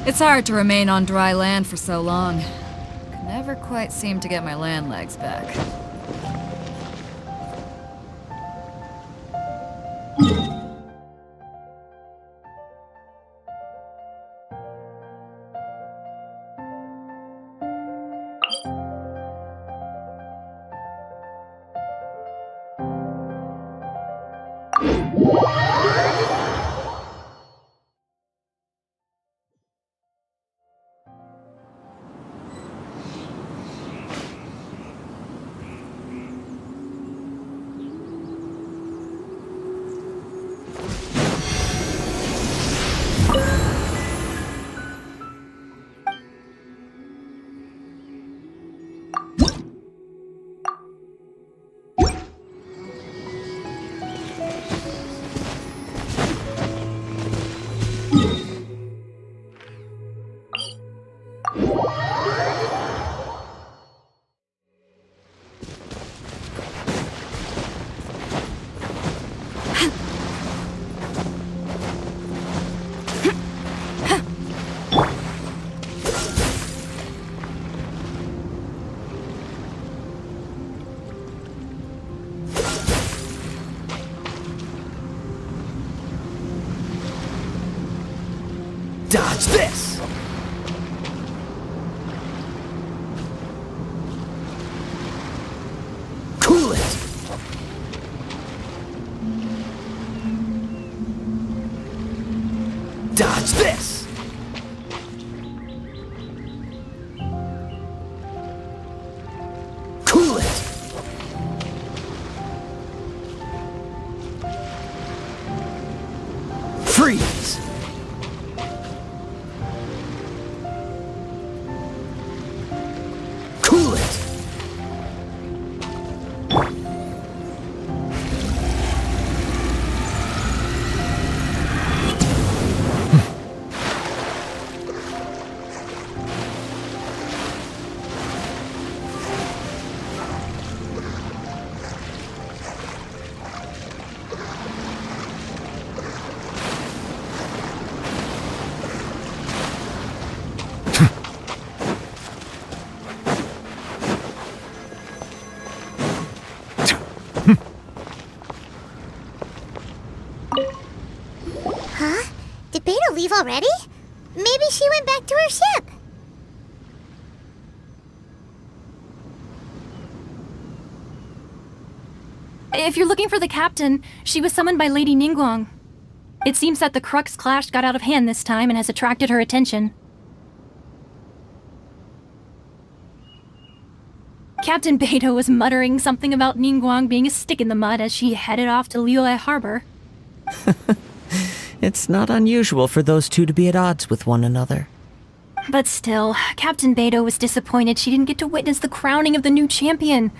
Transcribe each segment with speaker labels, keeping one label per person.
Speaker 1: It's hard to remain on dry land for so long. Never quite seem to get my land legs back.
Speaker 2: Dodge this! Cool it! Dodge this! Cool it! Freeze! Cool it!
Speaker 3: Huh? Did Beta leave already? Maybe she went back to her ship.
Speaker 4: If you're looking for the captain, she was summoned by Lady Ningguang. It seems that the Crux clash got out of hand this time and has attracted her attention. Captain Beidou was muttering something about Ningguang being a stick in the mud as she headed off to Liyue Harbor.
Speaker 5: It's not unusual for those two to be at odds with one another.
Speaker 4: But still, Captain Beidou was disappointed she didn't get to witness the crowning of the new champion.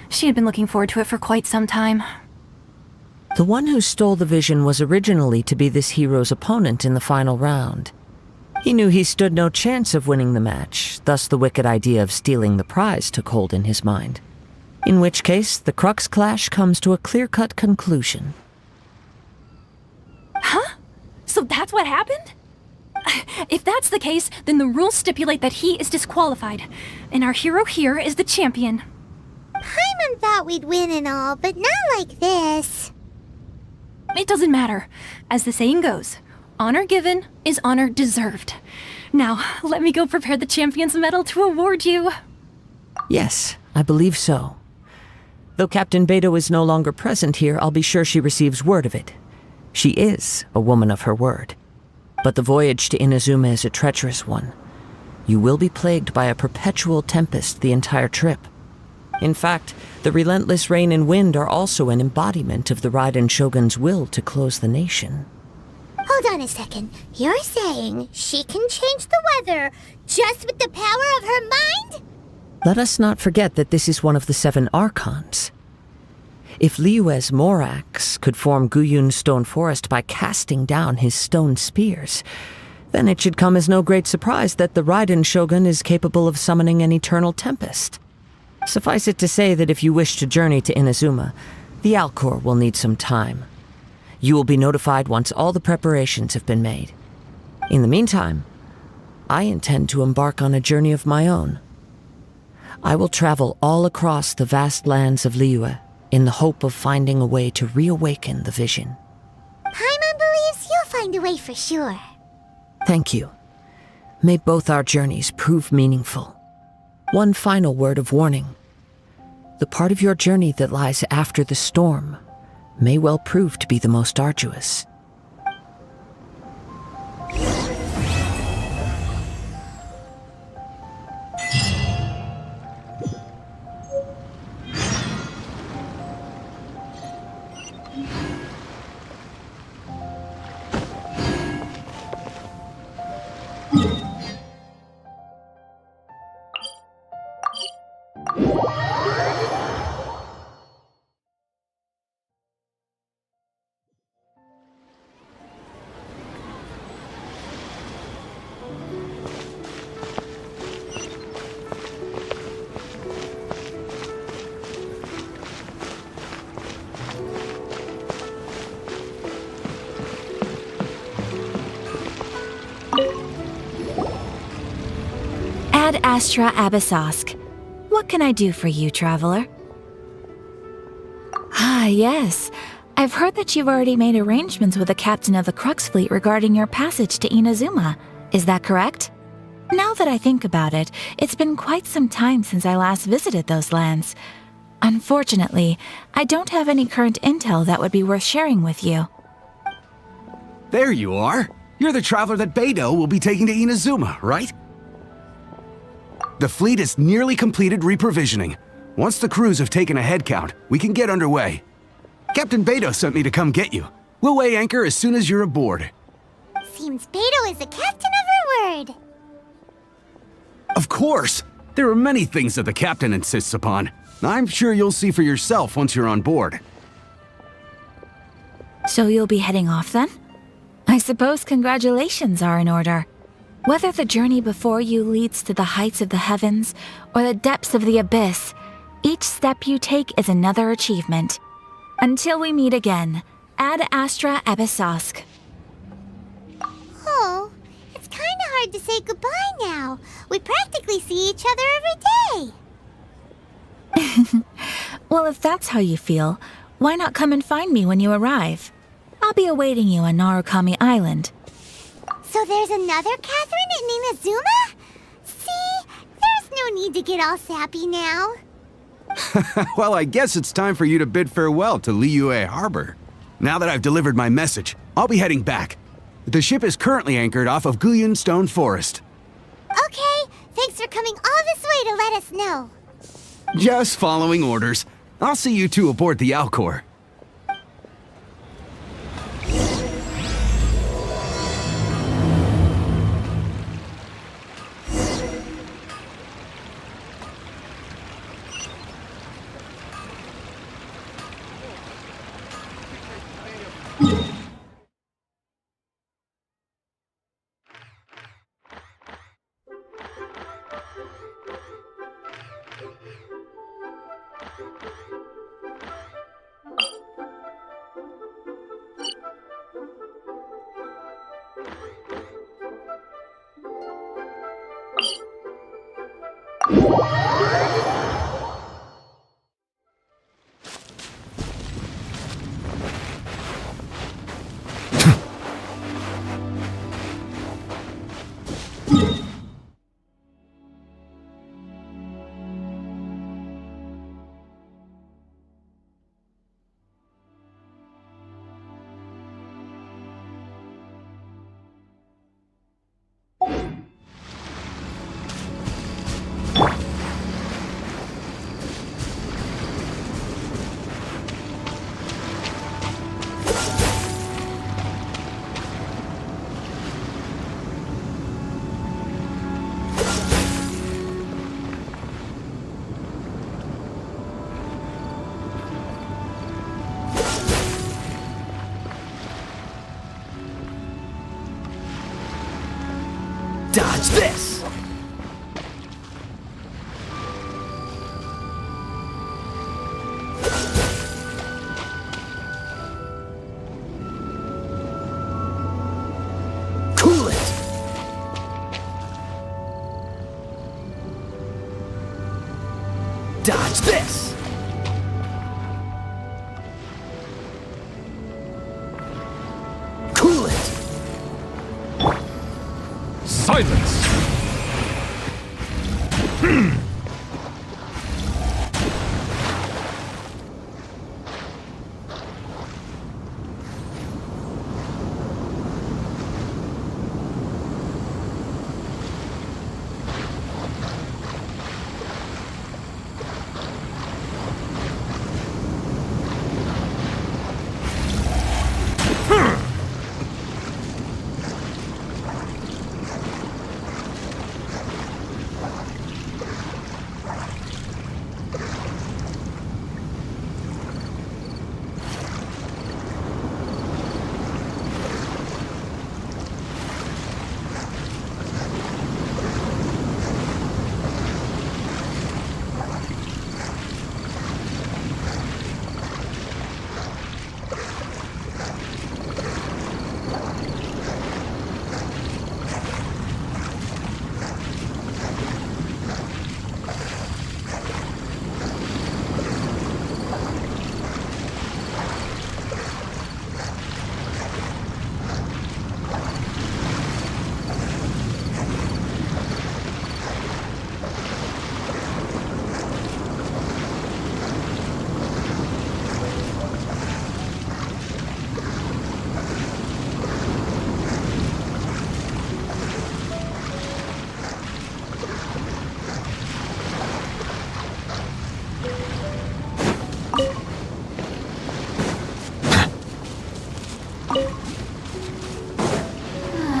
Speaker 4: She had been looking forward to it for quite some time.
Speaker 5: The one who stole the vision was originally to be this hero's opponent in the final round. He knew he stood no chance of winning the match, thus the wicked idea of stealing the prize took hold in his mind. In which case, the Crux clash comes to a clear-cut conclusion.
Speaker 4: Huh? So that's what happened? If that's the case, then the rules stipulate that he is disqualified, and our hero here is the champion.
Speaker 3: Paimon thought we'd win and all, but not like this.
Speaker 4: It doesn't matter. As the saying goes, honor given is honor deserved. Now, let me go prepare the champion's medal to award you.
Speaker 5: Yes, I believe so. Though Captain Beidou is no longer present here, I'll be sure she receives word of it. She is a woman of her word. But the voyage to Inazuma is a treacherous one. You will be plagued by a perpetual tempest the entire trip. In fact, the relentless rain and wind are also an embodiment of the Raiden Shogun's will to close the nation.
Speaker 3: Hold on a second. You're saying she can change the weather just with the power of her mind?
Speaker 5: Let us not forget that this is one of the 7 Archons. If Liyue's Morax could form Guyun's stone forest by casting down his stone spears, then it should come as no great surprise that the Raiden Shogun is capable of summoning an eternal tempest. Suffice it to say that if you wish to journey to Inazuma, the Alcor will need some time. You will be notified once all the preparations have been made. In the meantime, I intend to embark on a journey of my own. I will travel all across the vast lands of Liyue in the hope of finding a way to reawaken the vision.
Speaker 3: Paimon believes you'll find a way for sure.
Speaker 5: Thank you. May both our journeys prove meaningful. One final word of warning. The part of your journey that lies after the storm may well prove to be the most arduous.
Speaker 6: Ad Astra Abyssosk. What can I do for you, traveler? Ah, yes. I've heard that you've already made arrangements with the captain of the Crux Fleet regarding your passage to Inazuma. Is that correct? Now that I think about it, it's been quite some time since I last visited those lands. Unfortunately, I don't have any current intel that would be worth sharing with you.
Speaker 2: There you are. You're the traveler that Beidou will be taking to Inazuma, right? The fleet is nearly completed reprovisioning. Once the crews have taken a head count, we can get underway. Captain Beidou sent me to come get you. We'll weigh anchor as soon as you're aboard.
Speaker 3: Seems Beidou is the captain of her word.
Speaker 2: Of course! There are many things that the captain insists upon. I'm sure you'll see for yourself once you're on board.
Speaker 6: So you'll be heading off then? I suppose congratulations are in order. Whether the journey before you leads to the heights of the heavens or the depths of the abyss, each step you take is another achievement. Until we meet again, Ad Astra Abyssosk.
Speaker 3: Oh, it's kinda hard to say goodbye now. We practically see each other every day.
Speaker 6: Well, if that's how you feel, why not come and find me when you arrive? I'll be awaiting you on Narukami Island.
Speaker 3: So there's another Catherine in Inazuma? See, there's no need to get all sappy now.
Speaker 2: Well, I guess it's time for you to bid farewell to Liyue Harbor. Now that I've delivered my message, I'll be heading back. The ship is currently anchored off of Guyun Stone Forest.
Speaker 3: Okay, thanks for coming all this way to let us know.
Speaker 2: Just following orders. I'll see you two aboard the Alcor. Dodge this! Cool it! Dodge this! Cool it! Silence!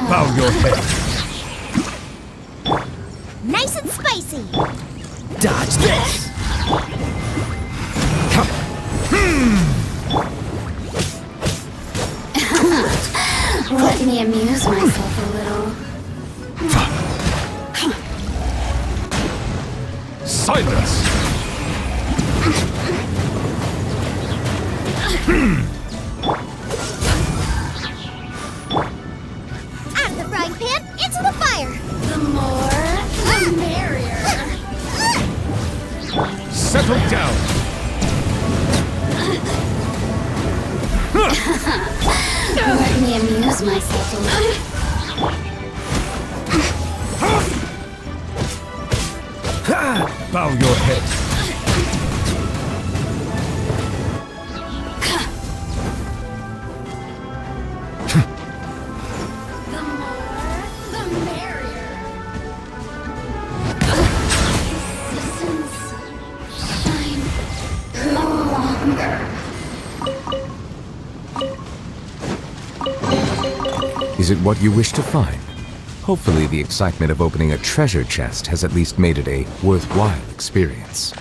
Speaker 2: Bow your head.
Speaker 3: Nice and spicy.
Speaker 2: Dodge this!
Speaker 7: Let me amuse myself a little.
Speaker 2: Silence!
Speaker 3: Out of the frying pan, into the fire.
Speaker 7: The more, the merrier.
Speaker 2: Settle down!
Speaker 7: Let me amuse myself a little.
Speaker 2: Bow your head.
Speaker 7: The more, the merrier. Existence shine no longer.
Speaker 8: Is it what you wish to find? Hopefully the excitement of opening a treasure chest has at least made it a worthwhile experience.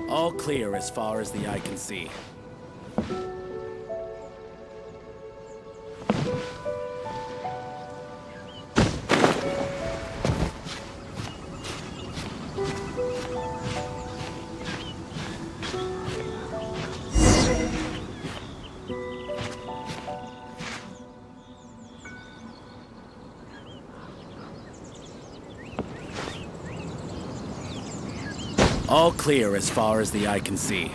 Speaker 9: All clear as far as the eye can see. All clear as far as the eye can see.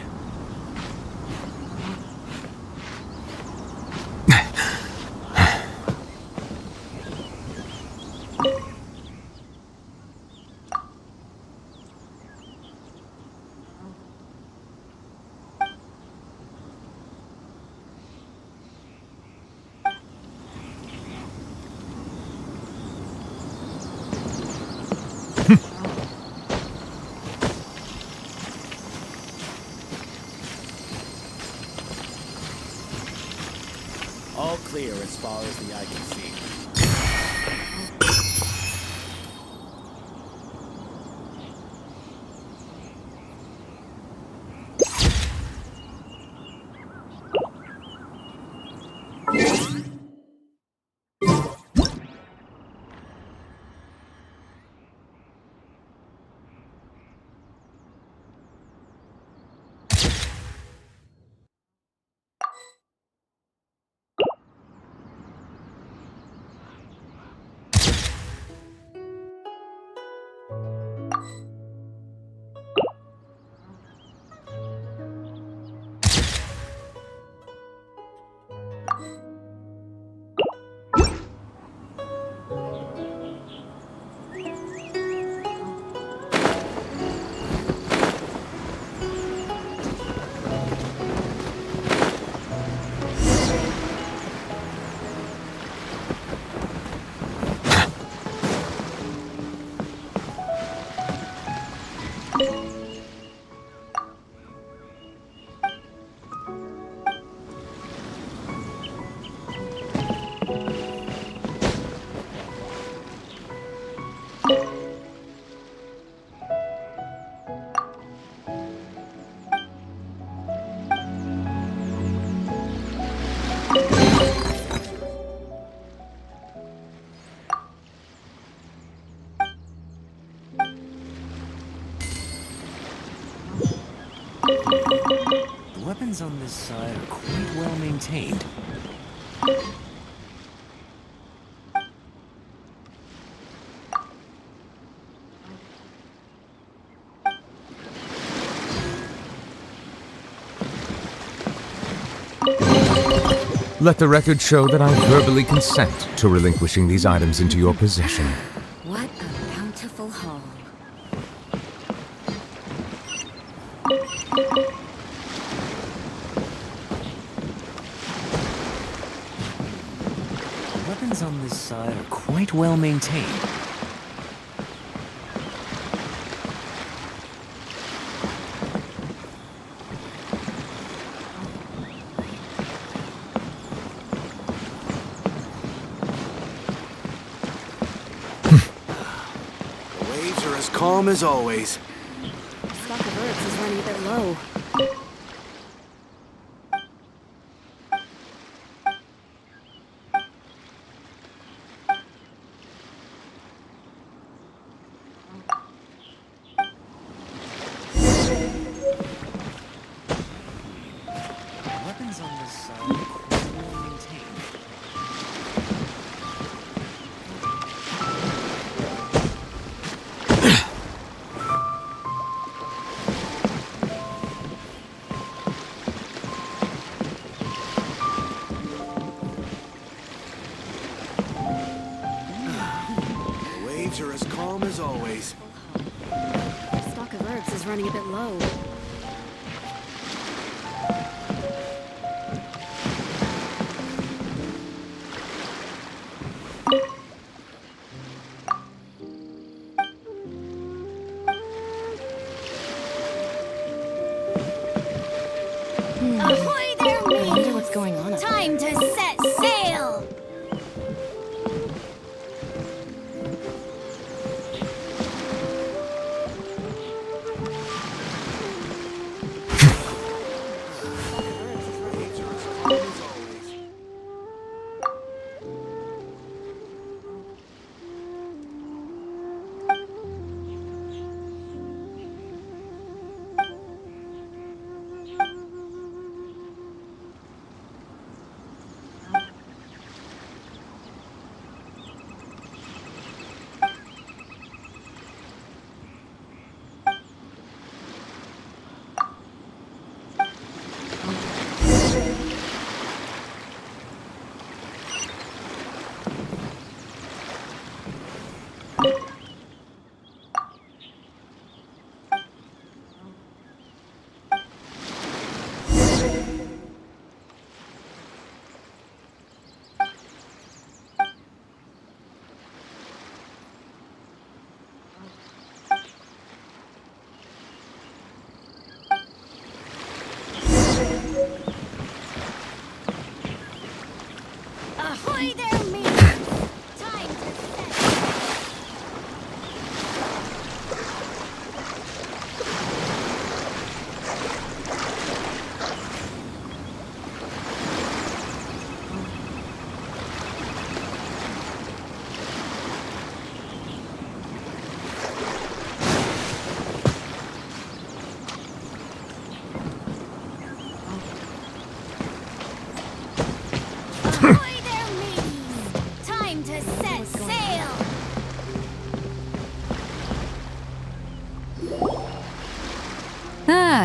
Speaker 9: All clear as far as the eye can see.
Speaker 10: The weapons on this side are quite well maintained.
Speaker 8: Let the record show that I verbally consent to relinquishing these items into your possession.
Speaker 7: What a bountiful haul.
Speaker 10: The weapons on this side are quite well maintained.
Speaker 2: Calm as always.
Speaker 7: Stock of herbs is running a bit low.
Speaker 10: Weapons on this side are quite well maintained.
Speaker 2: Are as calm as always.
Speaker 7: Stock of herbs is running a bit low.
Speaker 3: Ahoy there,
Speaker 7: I
Speaker 3: mates!
Speaker 7: wonder what's going on up there.
Speaker 3: Time to set sail!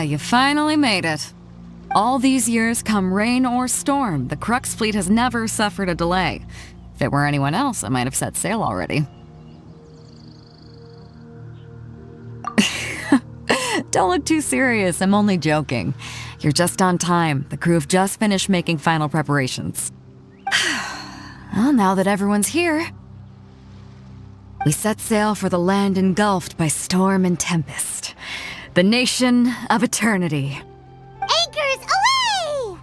Speaker 1: you finally made it. All these years, come rain or storm, the Crux fleet has never suffered a delay. If it were anyone else, I might have set sail already. Don't look too serious, I'm only joking. You're just on time. The crew have just finished making final preparations. Well, now that everyone's here, we set sail for the land engulfed by storm and tempest. The nation of eternity.
Speaker 3: Anchors away!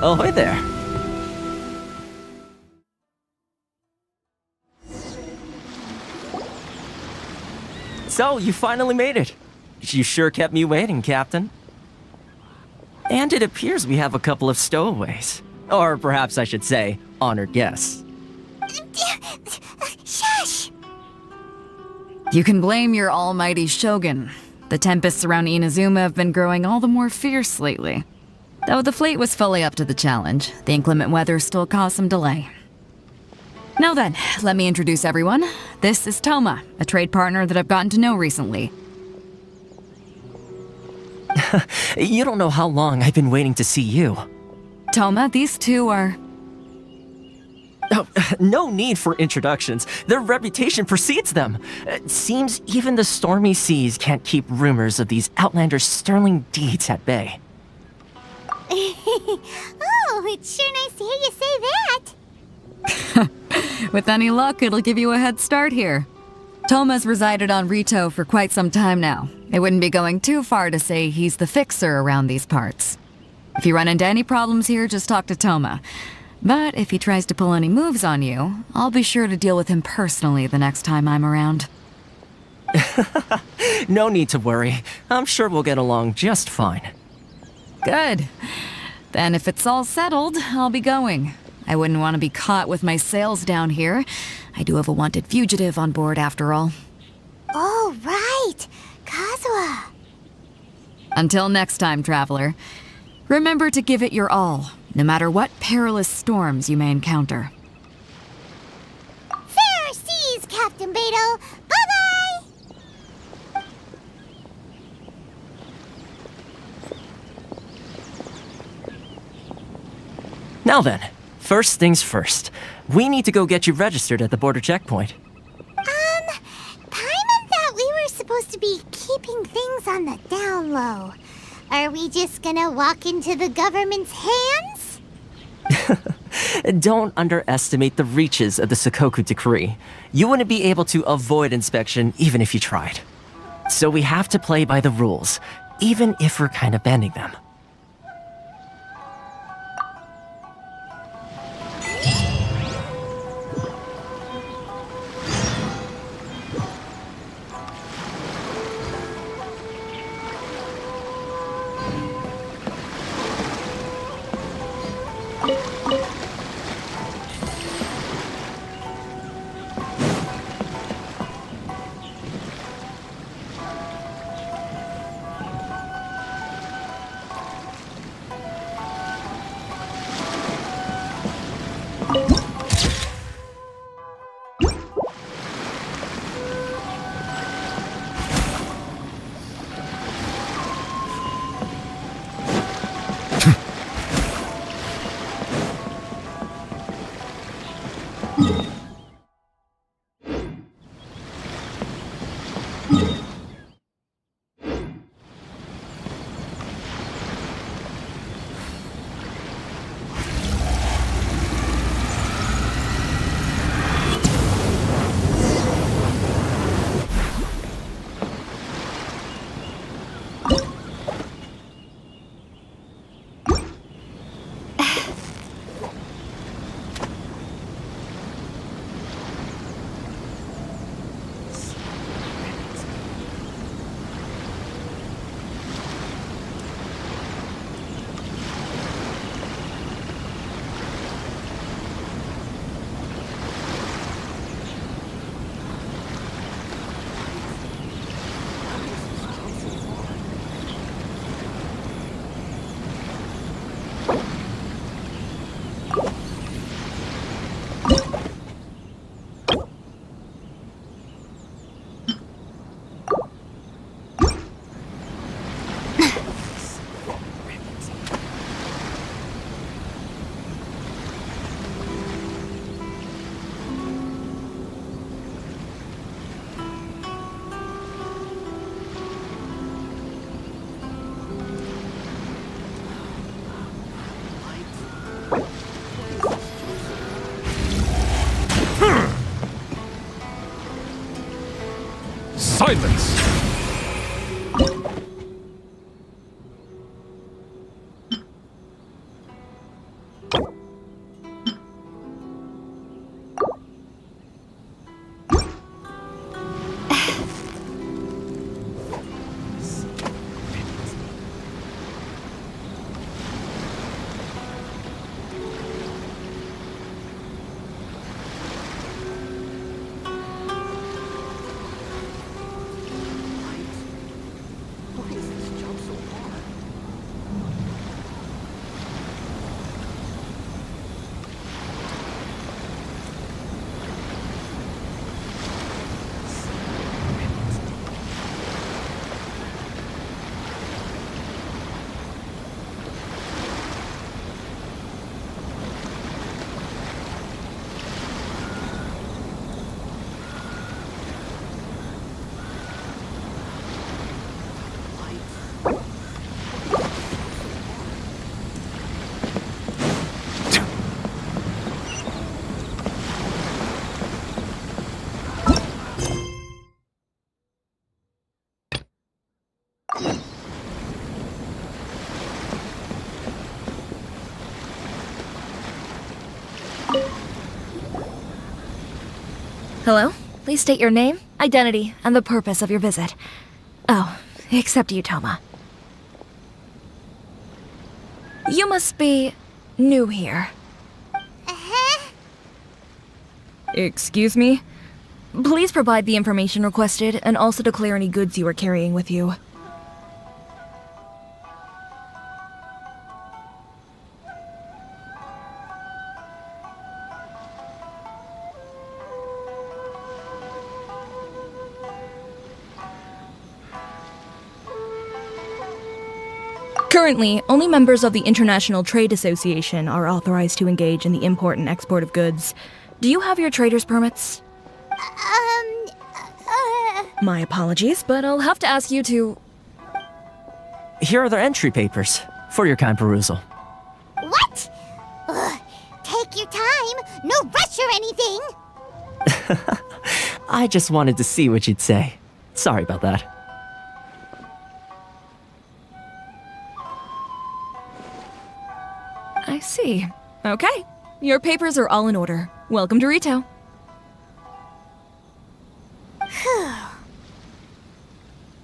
Speaker 10: Ahoy there. So, you finally made it. You sure kept me waiting, Captain. And it appears we have a couple of stowaways. Or perhaps I should say, honored guests.
Speaker 3: Shush!
Speaker 1: You can blame your almighty Shogun. The tempests around Inazuma have been growing all the more fierce lately. Though the fleet was fully up to the challenge, the inclement weather still caused some delay. Now then, let me introduce everyone. This is Toma, a trade partner that I've gotten to know recently.
Speaker 10: You don't know how long I've been waiting to see you.
Speaker 1: Toma, these two are...
Speaker 10: Oh, no need for introductions. Their reputation precedes them. It seems even the stormy seas can't keep rumors of these outlanders' sterling deeds at bay.
Speaker 3: Oh, it's sure nice to hear you say that.
Speaker 1: With any luck, it'll give you a head start here. Toma's resided on Rito for quite some time now. It wouldn't be going too far to say he's the fixer around these parts. If you run into any problems here, just talk to Toma. But if he tries to pull any moves on you, I'll be sure to deal with him personally the next time I'm around.
Speaker 10: No need to worry. I'm sure we'll get along just fine.
Speaker 1: Good. Then if it's all settled, I'll be going. I wouldn't want to be caught with my sails down here. I do have a wanted fugitive on board after all.
Speaker 3: Oh, right. Kazuha.
Speaker 1: Until next time, traveler. Remember to give it your all, no matter what perilous storms you may encounter.
Speaker 3: Fair seas, Captain Beto. Bye-bye!
Speaker 10: Now then, first things first. We need to go get you registered at the border checkpoint.
Speaker 3: Paimon thought we were supposed to be keeping things on the down low. Are we just gonna walk into the government's hands?
Speaker 10: Don't underestimate the reaches of the Sakoku Decree. You wouldn't be able to avoid inspection even if you tried. So we have to play by the rules, even if we're kind of bending them.
Speaker 8: Assignments!
Speaker 6: Hello? Please state your name, identity, and the purpose of your visit. Oh, except you, Toma. You must be new here.
Speaker 3: Uh-huh.
Speaker 6: Excuse me? Please provide the information requested and also declare any goods you are carrying with you. Currently, only members of the International Trade Association are authorized to engage in the import and export of goods. Do you have your trader's permits? My apologies, but I'll have to ask you to...
Speaker 10: Here are their entry papers for your kind perusal.
Speaker 3: What? Ugh, take your time. No rush or anything.
Speaker 10: I just wanted to see what you'd say. Sorry about that.
Speaker 6: I see. Okay. Your papers are all in order. Welcome to Rito.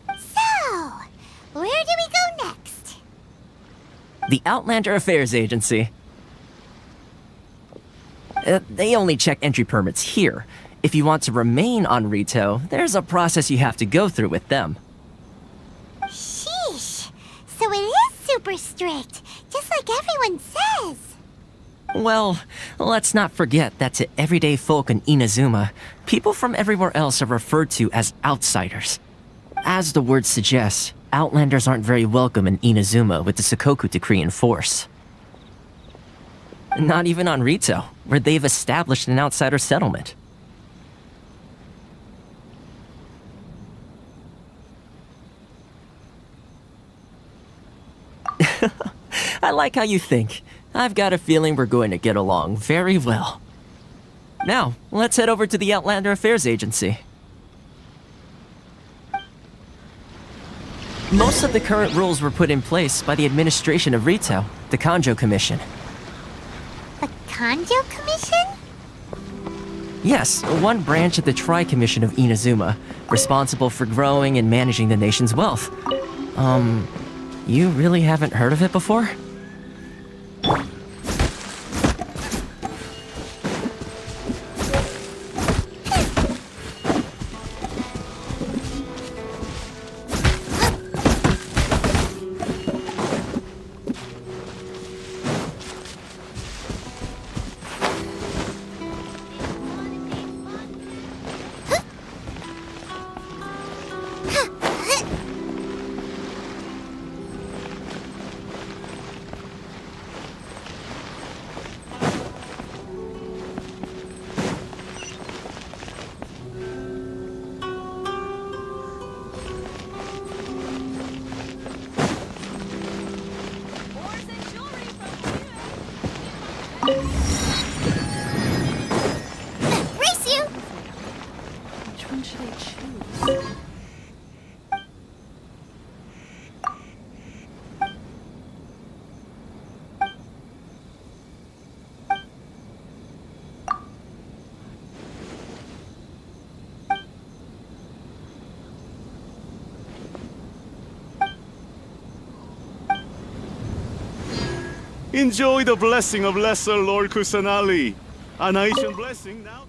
Speaker 3: So, where do we go next?
Speaker 10: The Outlander Affairs Agency. They only check entry permits here. If you want to remain on Rito, there's a process you have to go through with them.
Speaker 3: Sheesh. So it is super strict, just like everyone says.
Speaker 10: Well, let's not forget that to everyday folk in Inazuma, people from everywhere else are referred to as outsiders. As the word suggests, Outlanders aren't very welcome in Inazuma with the Sakoku Decree in force. Not even on Rito, where they've established an outsider settlement. I like how you think. I've got a feeling we're going to get along very well. Now, let's head over to the Outlander Affairs Agency. Most of the current rules were put in place by the administration of Rito, the Kanjo Commission.
Speaker 3: The Kanjo Commission?
Speaker 10: Yes, one branch of the Tri-Commission of Inazuma, responsible for growing and managing the nation's wealth. You really haven't heard of it before?
Speaker 11: Enjoy the blessing of Lesser Lord Kusanali. An ancient blessing now.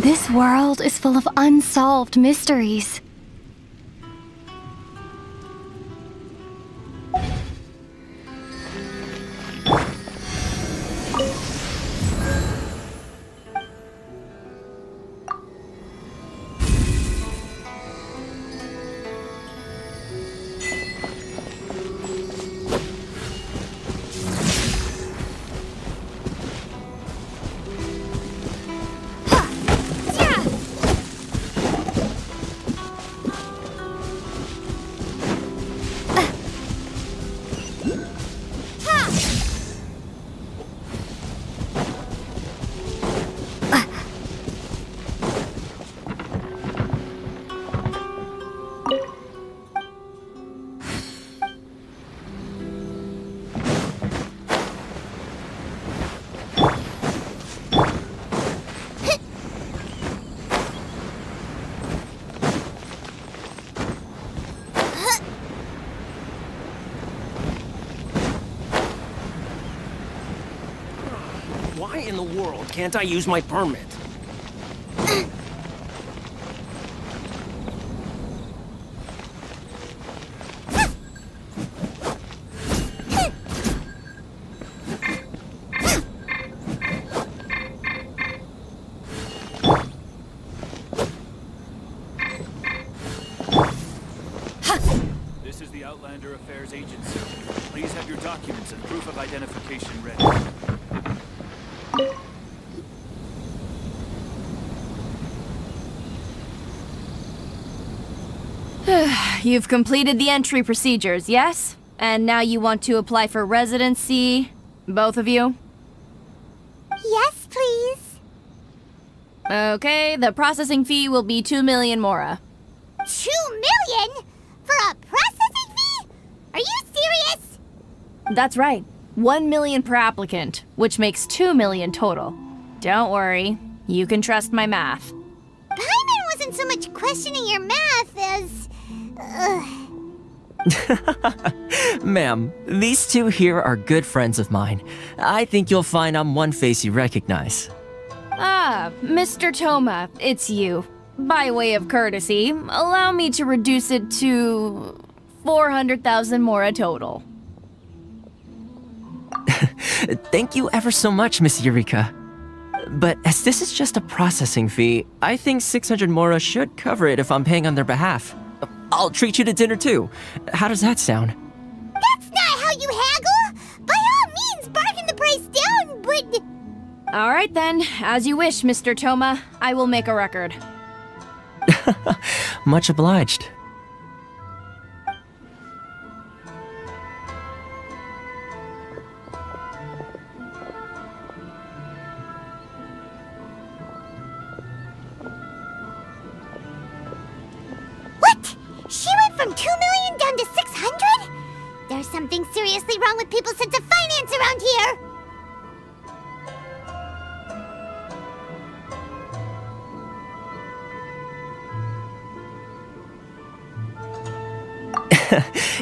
Speaker 12: This world is full of unsolved mysteries.
Speaker 10: Why in the world can't I use my permit?
Speaker 11: This is the Outlander Affairs Agency. Please have your documents and proof of identification ready.
Speaker 13: You've completed the entry procedures, yes? And now you want to apply for residency? Both of you?
Speaker 3: Yes, please.
Speaker 13: Okay, the processing fee will be 2 million mora.
Speaker 3: 2 million? For a processing fee? Are you serious?
Speaker 13: That's right. 1 million per applicant, which makes 2 million total. Don't worry, you can trust my math.
Speaker 3: Paimon wasn't so much questioning your math as...
Speaker 10: Ma'am, these two here are good friends of mine. I think you'll find I'm one face you recognize.
Speaker 13: Ah, Mr. Toma, it's you. By way of courtesy, allow me to reduce it to 400,000 mora total.
Speaker 10: Thank you ever so much, Miss Eureka. But as this is just a processing fee, I think 600 mora should cover it if I'm paying on their behalf. I'll treat you to dinner too. How does that sound?
Speaker 3: That's not how you haggle! By all means, bargain the price down, but...
Speaker 13: All right then, as you wish, Mr. Toma. I will make a record.
Speaker 10: Much obliged.
Speaker 3: What? She went from 2 million down to 600? There's something seriously wrong with people's sense of finance around here!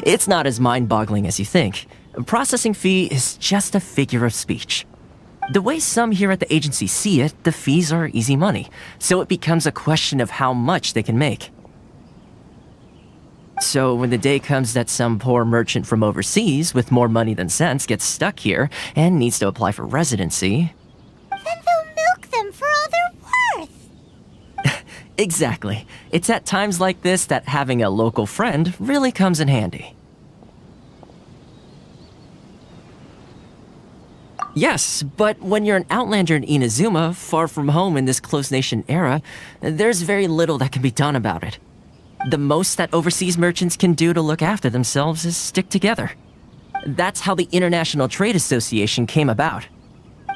Speaker 10: It's not as mind-boggling as you think. A processing fee is just a figure of speech. The way some here at the agency see it, the fees are easy money, so it becomes a question of how much they can make. So when the day comes that some poor merchant from overseas with more money than sense gets stuck here and needs to apply for residency...
Speaker 3: Then they'll milk them for all they're worth!
Speaker 10: Exactly. It's at times like this that having a local friend really comes in handy. Yes, but when you're an outlander in Inazuma, far from home in this closed nation era, there's very little that can be done about it. The most that overseas merchants can do to look after themselves is stick together. That's how the International Trade Association came about.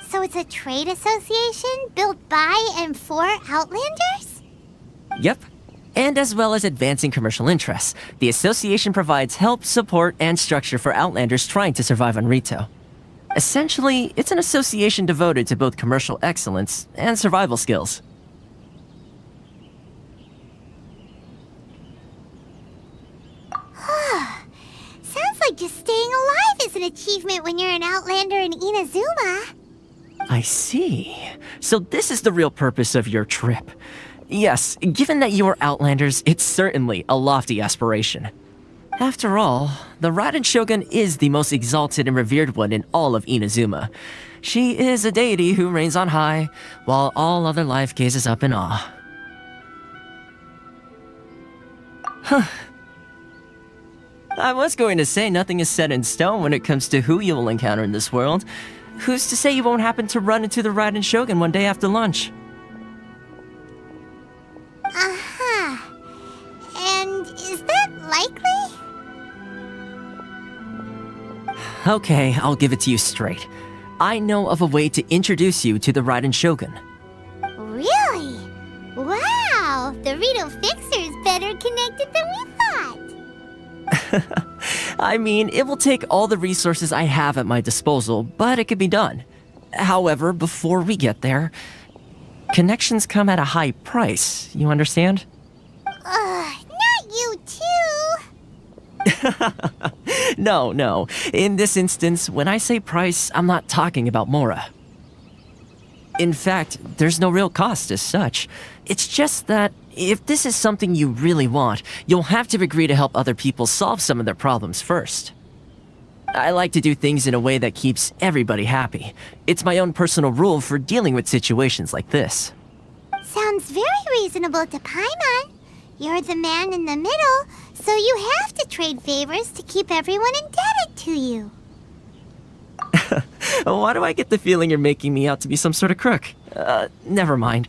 Speaker 3: So it's a trade association built by and for Outlanders?
Speaker 10: Yep. And as well as advancing commercial interests, the association provides help, support, and structure for Outlanders trying to survive on Rito. Essentially, it's an association devoted to both commercial excellence and survival skills.
Speaker 3: Sounds like just staying alive is an achievement when you're an Outlander in Inazuma.
Speaker 10: I see. So this is the real purpose of your trip. Yes, given that you are Outlanders, it's certainly a lofty aspiration. After all, the Raiden Shogun is the most exalted and revered one in all of Inazuma. She is a deity who reigns on high, while all other life gazes up in awe. Huh. I was going to say nothing is set in stone when it comes to who you will encounter in this world. Who's to say you won't happen to run into the Raiden Shogun one day after lunch?
Speaker 3: Uh-huh. And is that likely?
Speaker 10: Okay, I'll give it to you straight. I know of a way to introduce you to the Raiden Shogun.
Speaker 3: Really? Wow! The Rito Fixer's better connected than we thought!
Speaker 10: I mean, it will take all the resources I have at my disposal, but it can be done. However, before we get there, connections come at a high price, you understand?
Speaker 3: Not you too!
Speaker 10: No. In this instance, when I say price, I'm not talking about Mora. In fact, there's no real cost as such. It's just that if this is something you really want, you'll have to agree to help other people solve some of their problems first. I like to do things in a way that keeps everybody happy. It's my own personal rule for dealing with situations like this.
Speaker 3: Sounds very reasonable to Paimon. You're the man in the middle, so you have to trade favors to keep everyone indebted to you.
Speaker 10: Why do I get the feeling you're making me out to be some sort of crook? Never mind.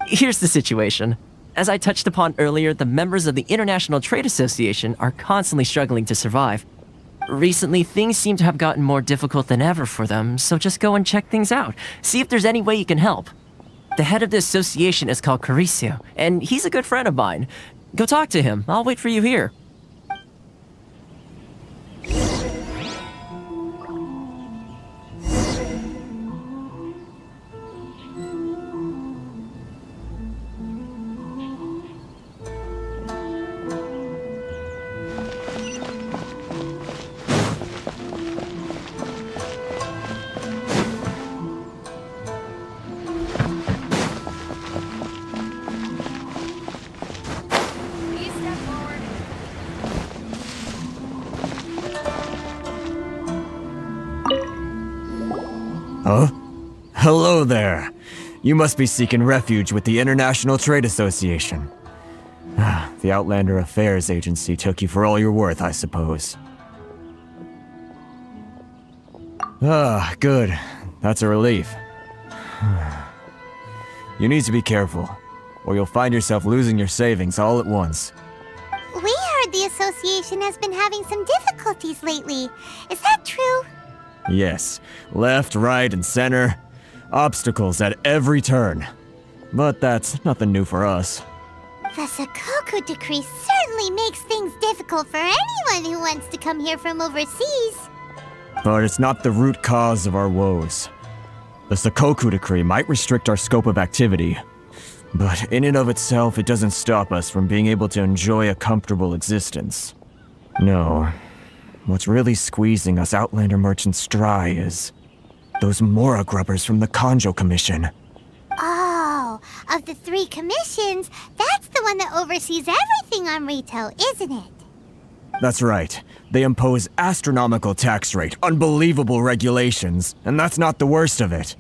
Speaker 10: Here's the situation. As I touched upon earlier, the members of the International Trade Association are constantly struggling to survive. Recently, things seem to have gotten more difficult than ever for them, so just go and check things out. See if there's any way you can help. The head of the association is called Caricio, and he's a good friend of mine. Go talk to him. I'll wait for you here.
Speaker 14: Huh? Hello there. You must be seeking refuge with the International Trade Association. The Outlander Affairs Agency took you for all you're worth, I suppose. Ah, good. That's a relief. You need to be careful, or you'll find yourself losing your savings all at once.
Speaker 3: We heard the association has been having some difficulties lately. Is that true?
Speaker 14: Yes, left, right, and center. Obstacles at every turn. But that's nothing new for us.
Speaker 3: The Sakoku decree certainly makes things difficult for anyone who wants to come here from overseas.
Speaker 14: But it's not the root cause of our woes. The Sakoku decree might restrict our scope of activity, but in and of itself, it doesn't stop us from being able to enjoy a comfortable existence. No, what's really squeezing us Outlander merchants dry is those Mora grubbers from the Kanjo Commission.
Speaker 3: Oh, of the 3 commissions, that's the one that oversees everything on Rito, isn't it?
Speaker 14: That's right. They impose astronomical tax rate, unbelievable regulations, and that's not the worst of it.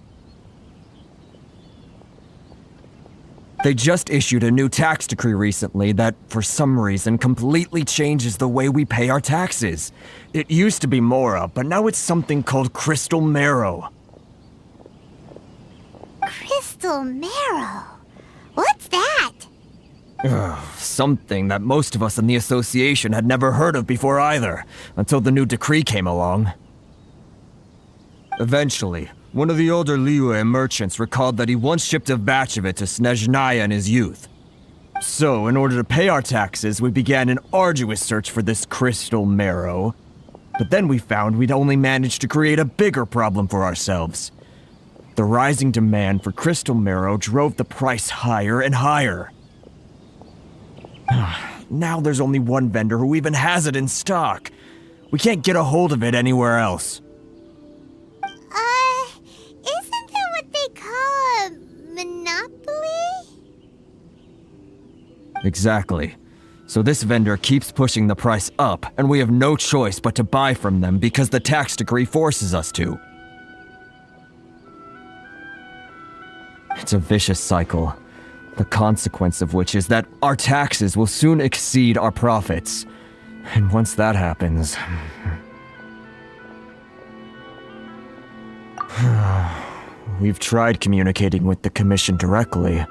Speaker 14: They just issued a new tax decree recently that, for some reason, completely changes the way we pay our taxes. It used to be Mora, but now it's something called Crystal Marrow.
Speaker 3: Crystal Marrow? What's that?
Speaker 14: Something that most of us in the association had never heard of before either, until the new decree came along. Eventually, one of the older Liyue merchants recalled that he once shipped a batch of it to Snezhnaya in his youth. So, in order to pay our taxes, we began an arduous search for this Crystal Marrow. But then we found we'd only managed to create a bigger problem for ourselves. The rising demand for Crystal Marrow drove the price higher and higher. Now there's only one vendor who even has it in stock. We can't get a hold of it anywhere else.
Speaker 3: Isn't that what they call a monopoly?
Speaker 14: Exactly. So this vendor keeps pushing the price up, and we have no choice but to buy from them because the tax decree forces us to. It's a vicious cycle. The consequence of which is that our taxes will soon exceed our profits. And once that happens... We've tried communicating with the Commission directly,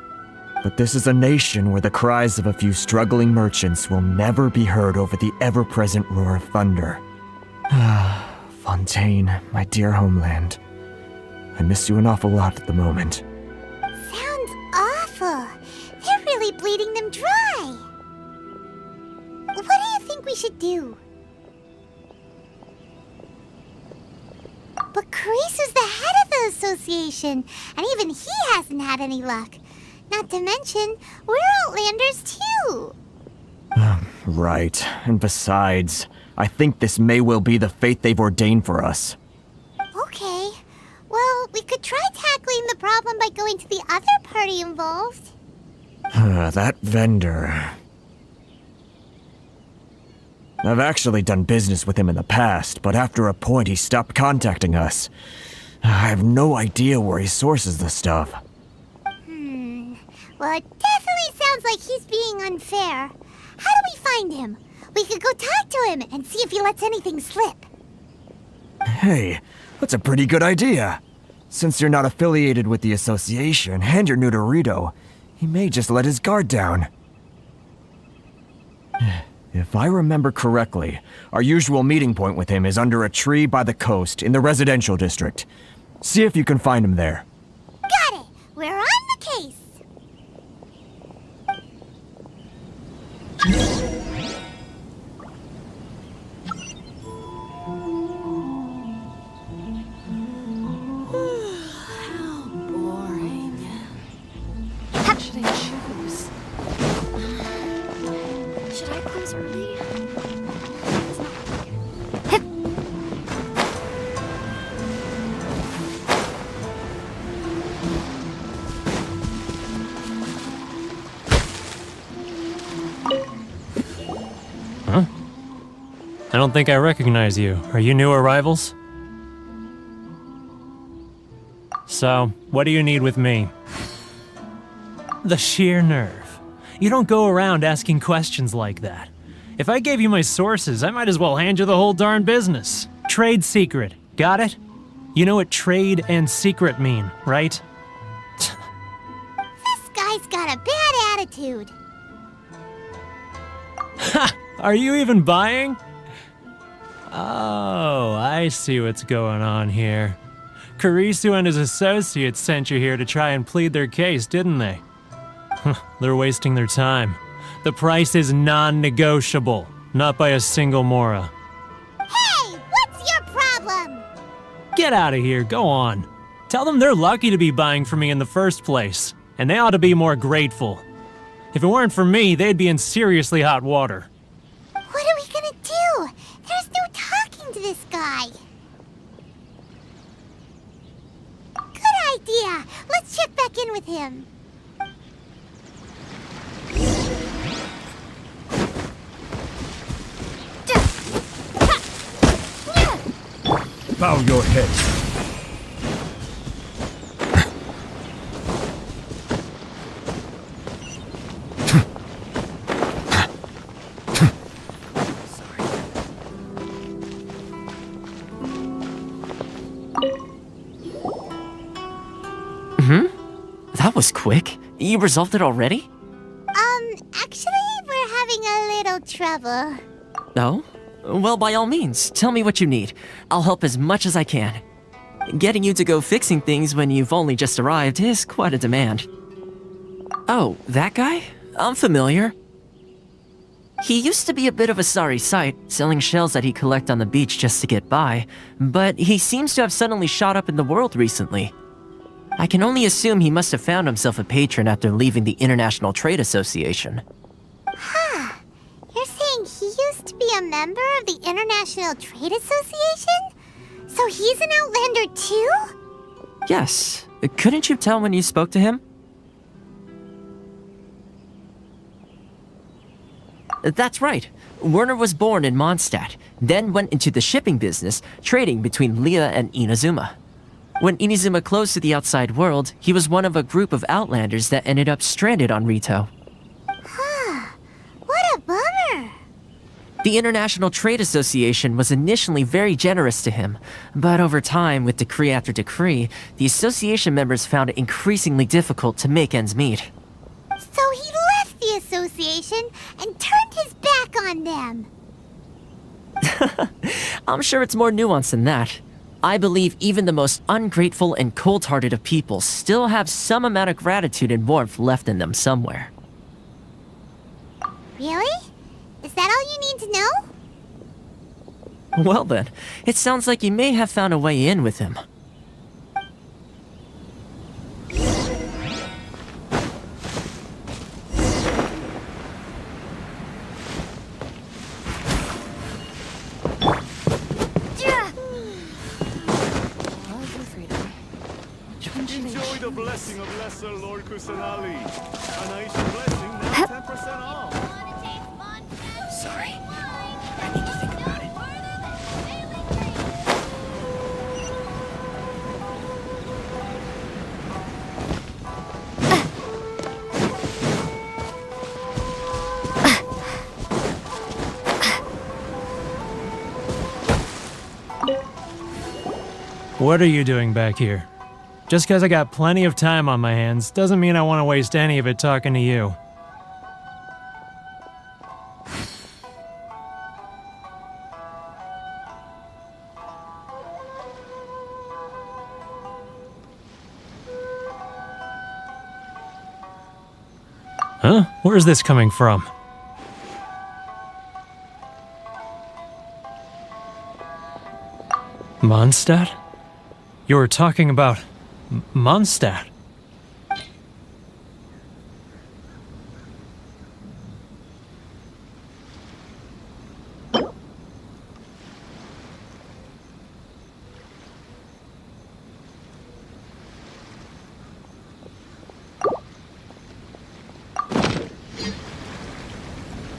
Speaker 14: but this is a nation where the cries of a few struggling merchants will never be heard over the ever-present roar of thunder. Fontaine, my dear homeland. I miss you an awful lot at the moment.
Speaker 3: Sounds awful. They're really bleeding them dry. What do you think we should do? But Karisu's the head of the association, and even he hasn't had any luck. Not to mention, we're Outlanders too.
Speaker 14: Right. And besides, I think this may well be the fate they've ordained for us.
Speaker 3: Okay. Well, we could try tackling the problem by going to the other party involved.
Speaker 14: That vendor... I've actually done business with him in the past, but after a point he stopped contacting us. I have no idea where he sources the stuff.
Speaker 3: Well, it definitely sounds like he's being unfair. How do we find him? We could go talk to him and see if he lets anything slip.
Speaker 14: Hey, that's a pretty good idea. Since you're not affiliated with the association and you're new to Rito, he may just let his guard down. If I remember correctly, our usual meeting point with him is under a tree by the coast in the residential district. See if you can find him there.
Speaker 3: Got it! We're on the case!
Speaker 7: How boring. What should I choose? Should I close early?
Speaker 15: Huh? I don't think I recognize you. Are you new arrivals? So, what do you need with me? The sheer nerve. You don't go around asking questions like that. If I gave you my sources, I might as well hand you the whole darn business. Trade secret. Got it? You know what trade and secret mean, right?
Speaker 3: This guy's got a bad attitude.
Speaker 15: Ha! Are you even buying? Oh, I see what's going on here. Karisu and his associates sent you here to try and plead their case, didn't they? They're wasting their time. The price is non-negotiable, not by a single Mora.
Speaker 3: Hey, what's your problem?
Speaker 15: Get out of here, go on. Tell them they're lucky to be buying from me in the first place, and they ought to be more grateful. If it weren't for me, they'd be in seriously hot water.
Speaker 3: What are we gonna do? There's no talking to this guy. Good idea. Let's check back in with him.
Speaker 14: Bow your head.
Speaker 10: That was quick. You resolved it already?
Speaker 3: Actually, we're having a little trouble.
Speaker 10: Oh? Well, by all means, tell me what you need. I'll help as much as I can. Getting you to go fixing things when you've only just arrived is quite a demand. Oh, that guy? I'm familiar. He used to be a bit of a sorry sight, selling shells that he'd collect on the beach just to get by, but he seems to have suddenly shot up in the world recently. I can only assume he must have found himself a patron after leaving the International Trade Association.
Speaker 3: Huh. You're saying he used to be a member of the International Trade Association? So he's an Outlander too?
Speaker 10: Yes. Couldn't you tell when you spoke to him? That's right. Werner was born in Mondstadt, then went into the shipping business, trading between Leah and Inazuma. When Inazuma closed to the outside world, he was one of a group of Outlanders that ended up stranded on Rito.
Speaker 3: Huh. What a bummer.
Speaker 10: The International Trade Association was initially very generous to him, but over time, with decree after decree, the association members found it increasingly difficult to make ends meet.
Speaker 3: So he left the association and turned his back on them.
Speaker 10: I'm sure it's more nuanced than that. I believe even the most ungrateful and cold-hearted of people still have some amount of gratitude and warmth left in them somewhere.
Speaker 3: Really? Is that all you need to know?
Speaker 10: Well then, it sounds like you may have found a way in with him.
Speaker 11: Enjoy the blessing of Lesser Lord Kusanali. An Aisha blessing, now 10% off.
Speaker 10: Sorry. I need to think about it.
Speaker 15: What are you doing back here? Just because I got plenty of time on my hands doesn't mean I want to waste any of it talking to you. Huh? Where's this coming from? Mondstadt? You were talking about Mondstadt.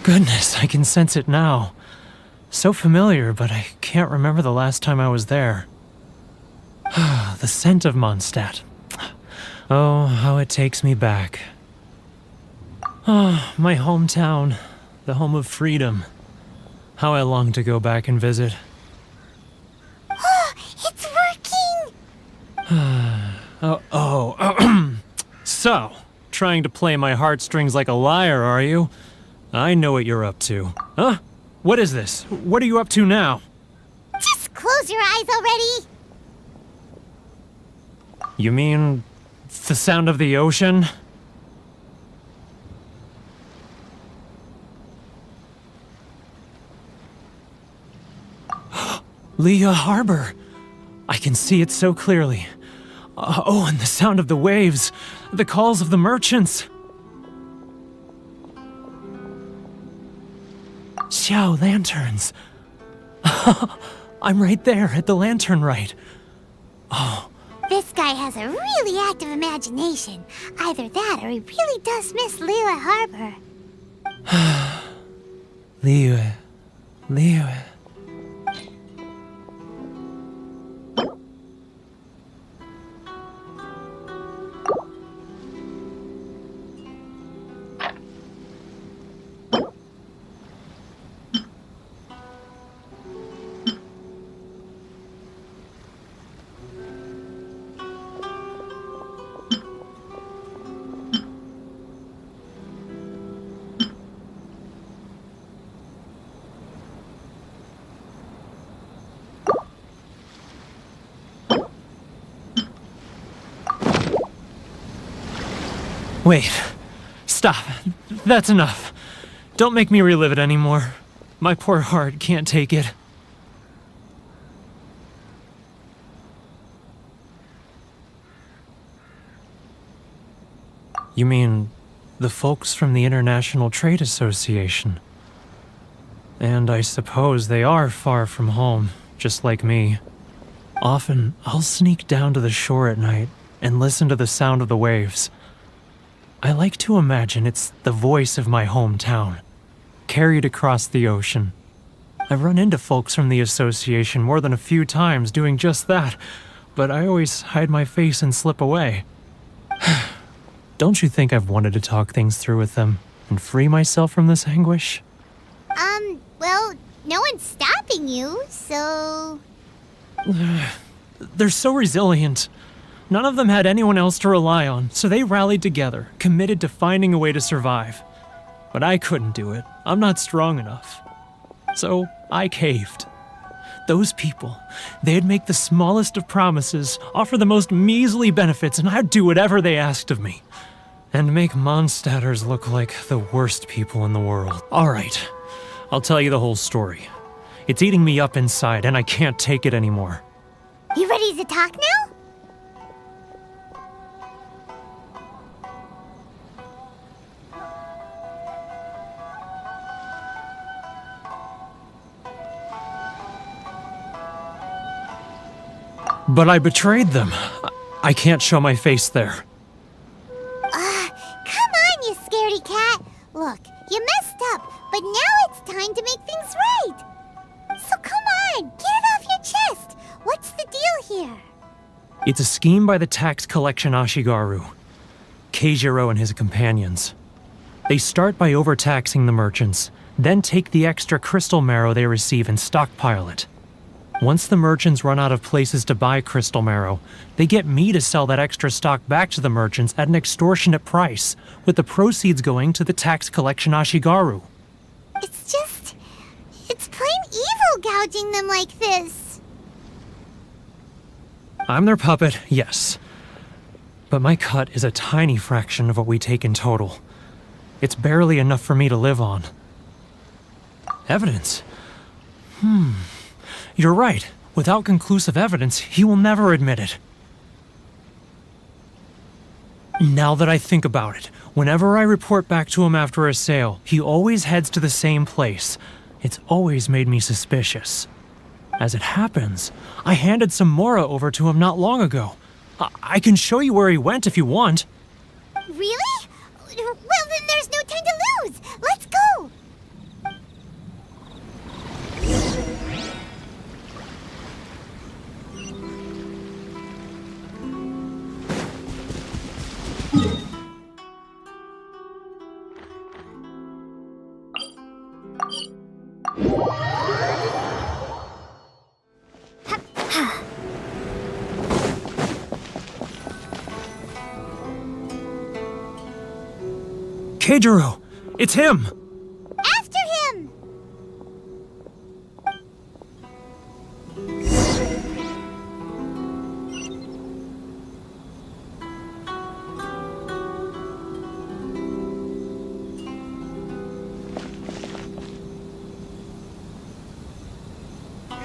Speaker 15: Goodness, I can sense it now. So familiar, but I can't remember the last time I was there. The scent of Mondstadt. Oh, how it takes me back. Oh, my hometown, the home of freedom. How I long to go back and visit.
Speaker 3: It's working!
Speaker 15: So, trying to play my heartstrings like a liar, are you? I know what you're up to. Huh? What is this? What are you up to now?
Speaker 3: Just close your eyes already!
Speaker 15: You mean the sound of the ocean? Leah Harbor. I can see it so clearly. Oh, and the sound of the waves, the calls of the merchants. Xiao lanterns. I'm right there at the lantern right. Oh.
Speaker 3: This guy has a really active imagination. Either that or he really does miss Liyue Harbor.
Speaker 15: Liyue. Wait. Stop. That's enough. Don't make me relive it anymore. My poor heart can't take it. You mean the folks from the International Trade Association? And I suppose they are far from home, just like me. Often, I'll sneak down to the shore at night and listen to the sound of the waves. I like to imagine it's the voice of my hometown, carried across the ocean. I've run into folks from the association more than a few times doing just that, but I always hide my face and slip away. Don't you think I've wanted to talk things through with them and free myself from this anguish?
Speaker 3: Well, no one's stopping you, so...
Speaker 15: They're so resilient. None of them had anyone else to rely on, so they rallied together, committed to finding a way to survive. But I couldn't do it. I'm not strong enough. So I caved. Those people, they'd make the smallest of promises, offer the most measly benefits, and I'd do whatever they asked of me. And make Mondstadters look like the worst people in the world. All right, I'll tell you the whole story. It's eating me up inside, and I can't take it anymore.
Speaker 3: You ready to talk now?
Speaker 15: But I betrayed them. I can't show my face there.
Speaker 3: Come on, you scaredy cat. Look, you messed up, but now it's time to make things right. So come on, get it off your chest. What's the deal here?
Speaker 15: It's a scheme by the tax collection Ashigaru, Keijiro and his companions. They start by overtaxing the merchants, then take the extra crystal marrow they receive and stockpile it. Once the merchants run out of places to buy crystal marrow, they get me to sell that extra stock back to the merchants at an extortionate price, with the proceeds going to the tax collection Ashigaru.
Speaker 3: It's plain evil gouging them like this.
Speaker 15: I'm their puppet, yes. But my cut is a tiny fraction of what we take in total. It's barely enough for me to live on. Evidence? You're right. Without conclusive evidence, he will never admit it. Now that I think about it, whenever I report back to him after a sale, he always heads to the same place. It's always made me suspicious. As it happens, I handed some Mora over to him not long ago. I can show you where he went if you want.
Speaker 3: Really? Well, then there's no time to lose. Let's go.
Speaker 15: Keijiro! It's him!
Speaker 3: After him!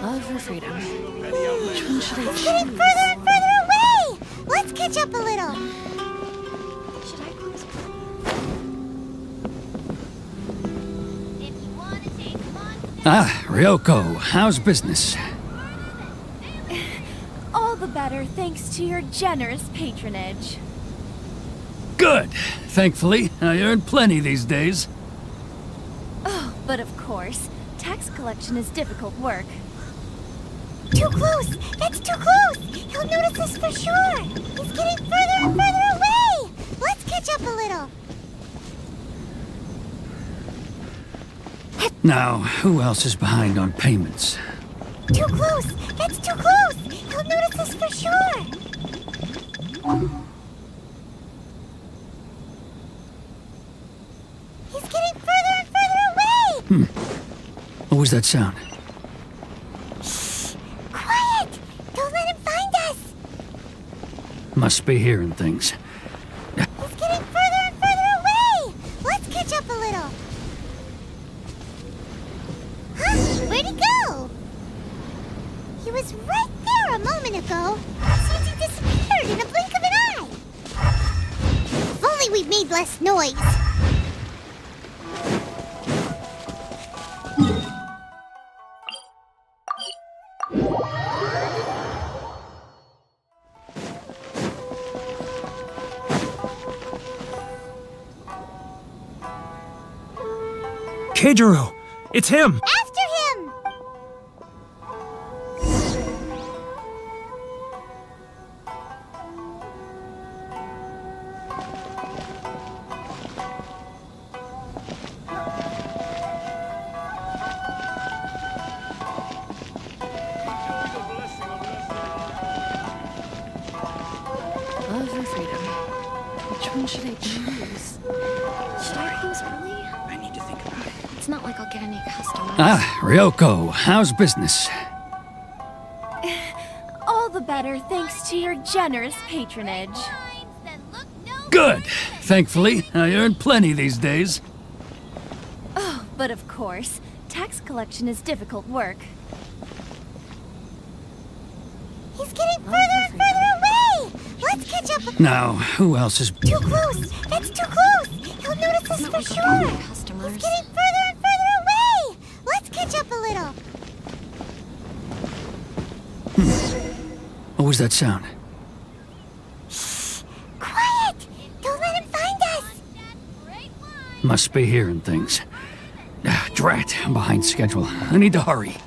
Speaker 12: Love for freedom. Which one should I choose?
Speaker 3: It's getting further and further away! Let's catch up a little.
Speaker 12: Should I close?
Speaker 16: Ah, Ryoko, how's business?
Speaker 13: All the better thanks to your generous patronage.
Speaker 16: Good. Thankfully, I earn plenty these days.
Speaker 13: Oh, but of course, tax collection is difficult work.
Speaker 3: Too close! That's too close! He'll notice us for sure! He's getting further and further away! Let's catch up a little.
Speaker 16: Now, who else is behind on payments?
Speaker 3: Too close! That's too close! He'll notice us for sure! He's getting further and further away!
Speaker 16: What was that sound?
Speaker 3: Quiet! Don't let him find us!
Speaker 16: Must be hearing things.
Speaker 3: He's getting further and further away! Let's catch up a little. Huh? Where'd he go? He was right there a moment ago. Seems he disappeared in a blink of an eye. If only we'd made less noise.
Speaker 15: Keijiro! It's him!
Speaker 3: After him!
Speaker 12: Love for freedom. Which one should I choose? Should I close early? I need to think about it. It's not like I'll get any customers.
Speaker 16: Ah, Ryoko, how's business?
Speaker 13: All the better thanks to your generous patronage.
Speaker 16: Good. Thankfully, I earn plenty these days.
Speaker 13: Oh, but of course, tax collection is difficult work.
Speaker 3: He's getting further and further away! Let's catch up.
Speaker 16: Now, who else is...
Speaker 3: Too close! That's too close! He'll notice us for sure! He's getting further and further away! Let's catch up a little.
Speaker 16: What was that sound?
Speaker 3: Quiet! Don't let him find us!
Speaker 16: Must be hearing things. Ah, drat, I'm behind schedule. I need to hurry.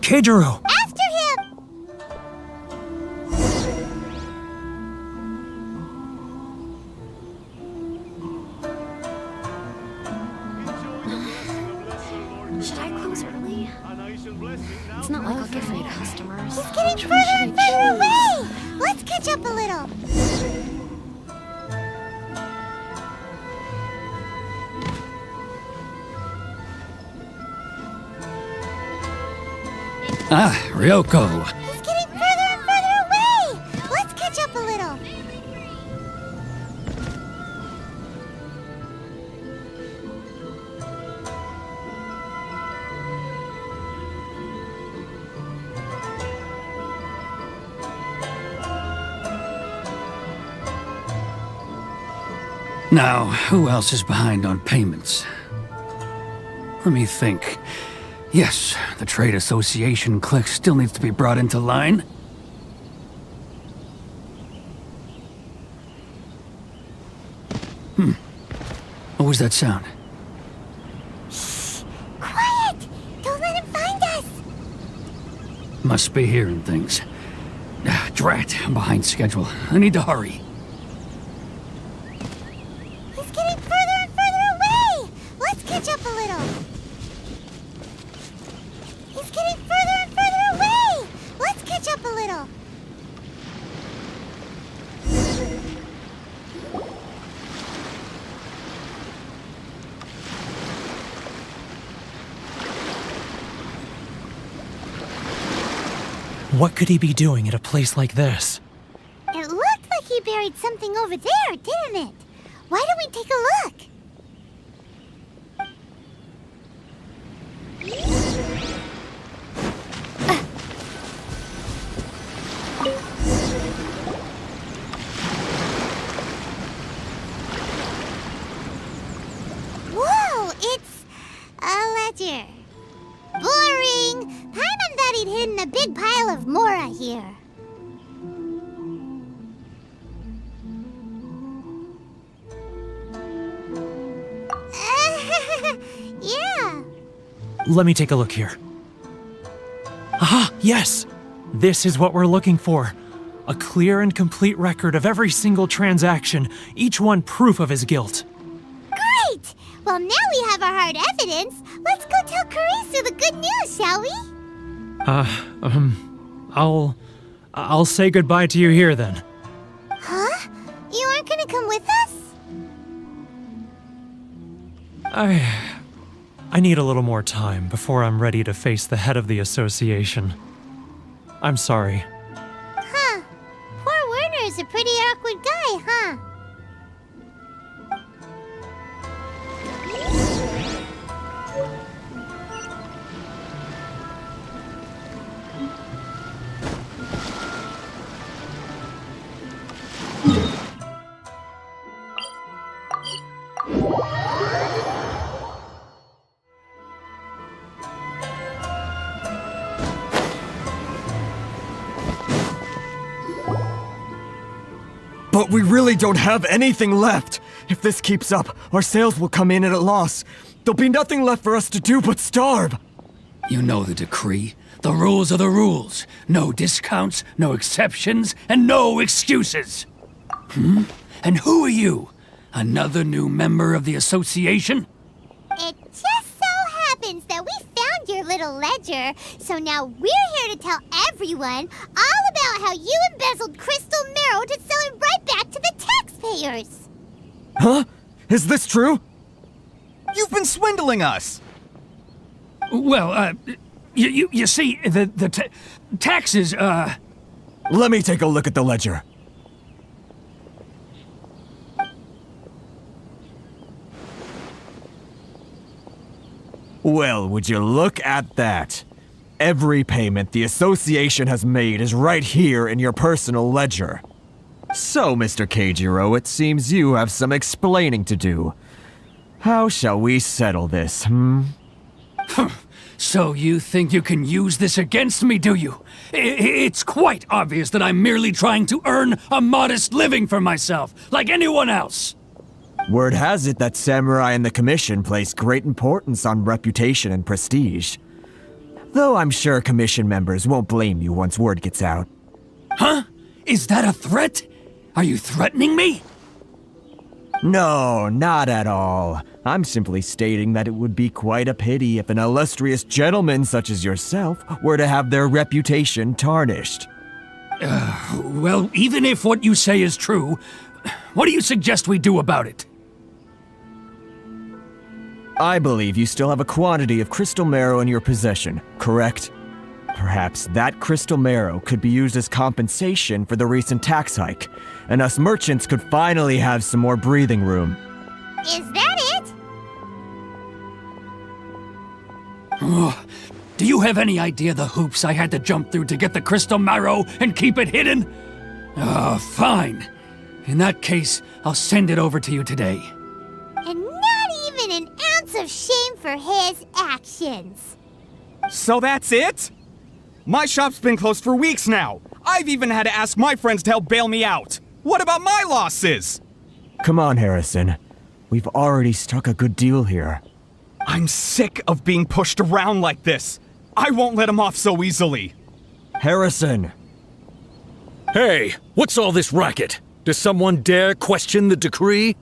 Speaker 15: Keijiro!
Speaker 3: After him!
Speaker 12: Should I close early? It's not like I'll get any customers.
Speaker 3: He's getting
Speaker 12: Which
Speaker 3: further
Speaker 12: one should
Speaker 3: and
Speaker 12: I
Speaker 3: further
Speaker 12: choose?
Speaker 3: away! Let's catch up a little.
Speaker 16: Ah, Ryoko.
Speaker 3: He's getting further and further away! Let's catch up a little.
Speaker 16: Now, who else is behind on payments? Let me think. Yes, the trade association clique still needs to be brought into line. was that sound?
Speaker 3: Quiet! Don't let him find us!
Speaker 16: Must be hearing things. Drat, I'm behind schedule. I need to hurry.
Speaker 3: He's getting further and further away! Let's catch up a little. He's getting further and further away! Let's catch up a little.
Speaker 15: What could he be doing at a place like this?
Speaker 3: It looked like he buried something over there, didn't it? Why don't we take a look? Whoa, it's a ledger. Boring! Paimon thought he'd hidden a big pile of Mora here. Yeah.
Speaker 15: Let me take a look here. Aha, yes! This is what we're looking for. A clear and complete record of every single transaction, each one proof of his guilt.
Speaker 3: Great! Well, now we have our hard evidence. Let's go tell Karisu the good news, shall we?
Speaker 15: I'll say goodbye to you here then.
Speaker 3: Huh? You aren't gonna come with us?
Speaker 15: I need a little more time before I'm ready to face the head of the association. I'm sorry.
Speaker 3: Huh. Poor Werner's a pretty awkward guy, huh?
Speaker 14: But we really don't have anything left. If this keeps up, our sales will come in at a loss. There'll be nothing left for us to do but starve.
Speaker 16: You know the decree. The rules are the rules. No discounts, no exceptions, and no excuses. And who are you? Another new member of the association?
Speaker 3: It just so happens that we found your little ledger, so now we're here to tell everyone all about how you embezzled crystal marrow to sell it right back to the taxpayers.
Speaker 14: Huh? Is this true?
Speaker 17: You've been swindling us!
Speaker 16: Well, you see, the taxes,
Speaker 14: Let me take a look at the ledger. Well, would you look at that? Every payment the association has made is right here in your personal ledger. So, Mr. Keijiro, it seems you have some explaining to do. How shall we settle this,
Speaker 16: So you think you can use this against me, do you? It's quite obvious that I'm merely trying to earn a modest living for myself, like anyone else.
Speaker 14: Word has it that Samurai and the Commission place great importance on reputation and prestige. Though I'm sure Commission members won't blame you once word gets out.
Speaker 16: Huh? Is that a threat? Are you threatening me?
Speaker 14: No, not at all. I'm simply stating that it would be quite a pity if an illustrious gentleman such as yourself were to have their reputation tarnished.
Speaker 16: Well, even if what you say is true, what do you suggest we do about it?
Speaker 14: I believe you still have a quantity of crystal marrow in your possession, correct? Perhaps that crystal marrow could be used as compensation for the recent tax hike, and us merchants could finally have some more breathing room.
Speaker 3: Is that it?
Speaker 16: Oh, do you have any idea the hoops I had to jump through to get the crystal marrow and keep it hidden? Fine. In that case, I'll send it over to you today.
Speaker 3: And not even an ounce of shame for his actions.
Speaker 17: So that's it? My shop's been closed for weeks now. I've even had to ask my friends to help bail me out. What about my losses?
Speaker 14: Come on, Harrison. We've already struck a good deal here.
Speaker 17: I'm sick of being pushed around like this. I won't let him off so easily.
Speaker 14: Harrison!
Speaker 18: Hey, what's all this racket? Does someone dare question the decree?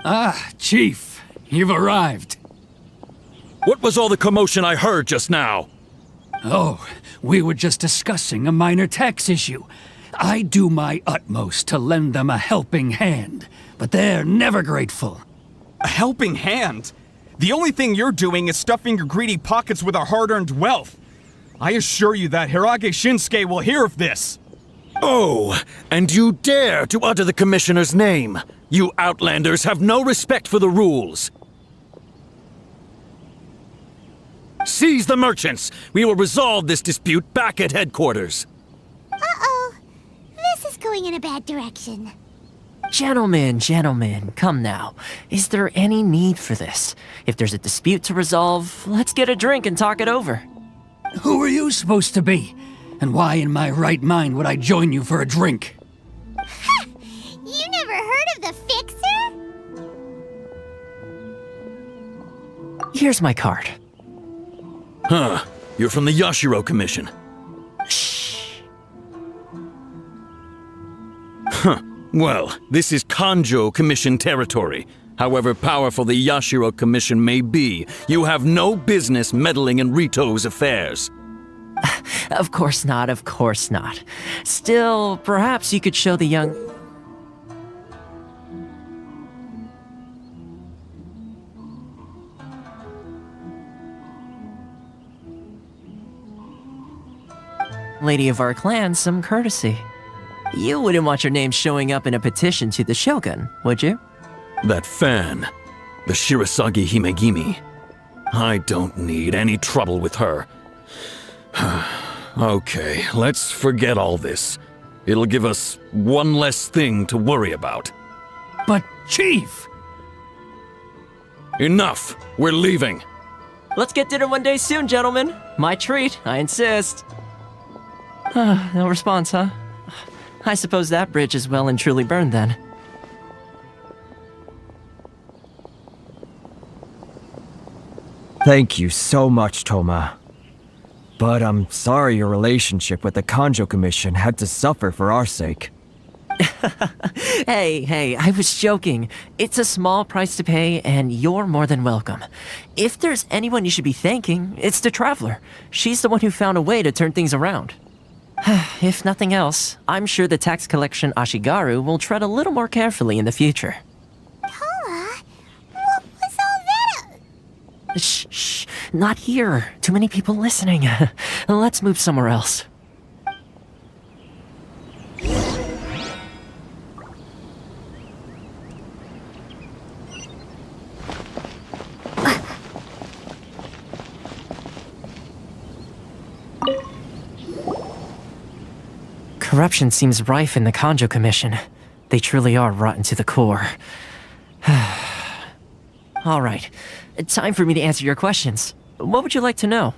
Speaker 16: Ah, Chief, you've arrived.
Speaker 18: What was all the commotion I heard just now?
Speaker 16: Oh, we were just discussing a minor tax issue. I do my utmost to lend them a helping hand, but they're never grateful.
Speaker 17: A helping hand? The only thing you're doing is stuffing your greedy pockets with our hard-earned wealth. I assure you that Hirage Shinsuke will hear of this.
Speaker 18: Oh, and you dare to utter the Commissioner's name. You Outlanders have no respect for the rules. Seize the merchants. We will resolve this dispute back at headquarters.
Speaker 3: Uh-oh. This is going in a bad direction.
Speaker 10: Gentlemen, come now. Is there any need for this? If there's a dispute to resolve, let's get a drink and talk it over.
Speaker 16: Who are you supposed to be? And why in my right mind would I join you for a drink?
Speaker 3: Ha! You never heard of the Fixer?
Speaker 10: Here's my card.
Speaker 18: Huh. You're from the Yashiro Commission.
Speaker 10: Shh.
Speaker 18: Huh. Well, this is Kanjo Commission territory. However powerful the Yashiro Commission may be, you have no business meddling in Rito's affairs.
Speaker 10: Of course not. Still, perhaps you could show the young... lady of our clan some courtesy. You wouldn't want your name showing up in a petition to the Shogun, would you?
Speaker 18: That fan, the Shirasagi Himegimi. I don't need any trouble with her. Okay, let's forget all this. It'll give us one less thing to worry about.
Speaker 16: But, Chief!
Speaker 18: Enough! We're leaving!
Speaker 10: Let's get dinner one day soon, gentlemen. My treat, I insist. No response, huh? I suppose that bridge is well and truly burned then.
Speaker 14: Thank you so much, Toma. But I'm sorry your relationship with the Kanjo Commission had to suffer for our sake.
Speaker 10: Hey, I was joking. It's a small price to pay, and you're more than welcome. If there's anyone you should be thanking, it's the Traveler. She's the one who found a way to turn things around. If nothing else, I'm sure the tax collection Ashigaru will tread a little more carefully in the future.
Speaker 3: Toma? What was all that?
Speaker 10: Shh, not here. Too many people listening. Let's move somewhere else. Corruption seems rife in the Kanjo Commission. They truly are rotten to the core. All right, time for me to answer your questions. What would you like to know?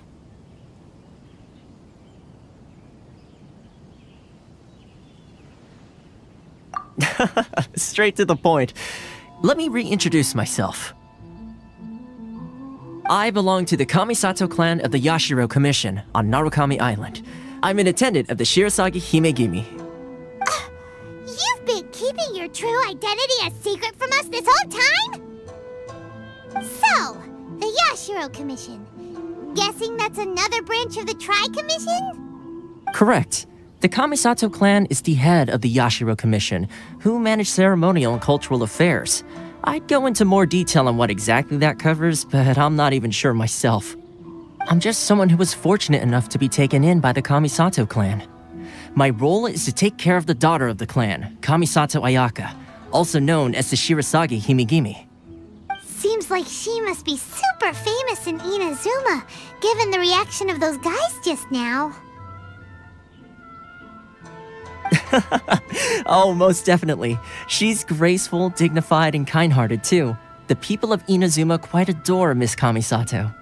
Speaker 10: Straight to the point. Let me reintroduce myself. I belong to the Kamisato clan of the Yashiro Commission on Narukami Island. I'm an attendant of the Shirasagi Himegimi.
Speaker 3: You've been keeping your true identity a secret from us this whole time? So, the Yashiro Commission. Guessing that's another branch of the Tri-Commission?
Speaker 10: Correct. The Kamisato clan is the head of the Yashiro Commission, who manage ceremonial and cultural affairs. I'd go into more detail on what exactly that covers, but I'm not even sure myself. I'm just someone who was fortunate enough to be taken in by the Kamisato clan. My role is to take care of the daughter of the clan, Kamisato Ayaka, also known as the Shirasagi Himegimi.
Speaker 3: Seems like she must be super famous in Inazuma, given the reaction of those guys just now.
Speaker 10: Oh, most definitely. She's graceful, dignified, and kind-hearted too. The people of Inazuma quite adore Miss Kamisato.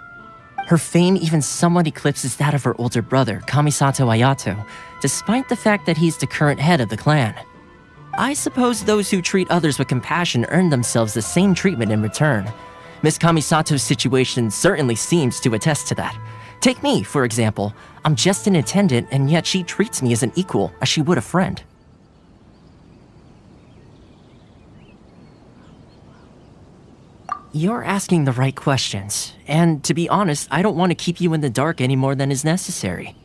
Speaker 10: Her fame even somewhat eclipses that of her older brother, Kamisato Ayato, despite the fact that he's the current head of the clan. I suppose those who treat others with compassion earn themselves the same treatment in return. Miss Kamisato's situation certainly seems to attest to that. Take me, for example. I'm just an attendant, and yet she treats me as an equal, as she would a friend. You're asking the right questions, and to be honest, I don't want to keep you in the dark any more than is necessary.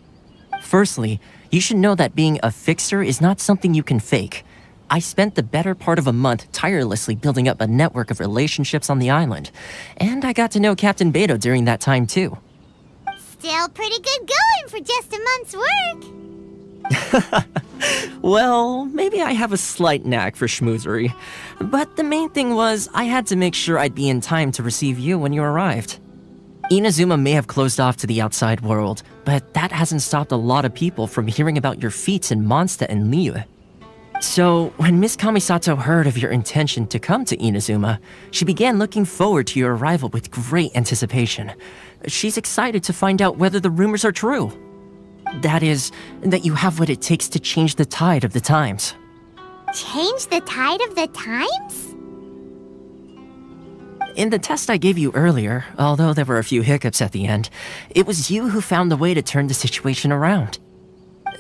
Speaker 10: Firstly, you should know that being a fixer is not something you can fake. I spent the better part of a month tirelessly building up a network of relationships on the island, and I got to know Captain Beto during that time too.
Speaker 3: Still pretty good going for just a month's work.
Speaker 10: Well, maybe I have a slight knack for schmoozery, but the main thing was I had to make sure I'd be in time to receive you when you arrived. Inazuma may have closed off to the outside world, but that hasn't stopped a lot of people from hearing about your feats in Mondstadt and Liyue. So, when Miss Kamisato heard of your intention to come to Inazuma, she began looking forward to your arrival with great anticipation. She's excited to find out whether the rumors are true. That is, that you have what it takes to change the tide of the times.
Speaker 3: Change the tide of the times?
Speaker 10: In the test I gave you earlier, although there were a few hiccups at the end, it was you who found the way to turn the situation around.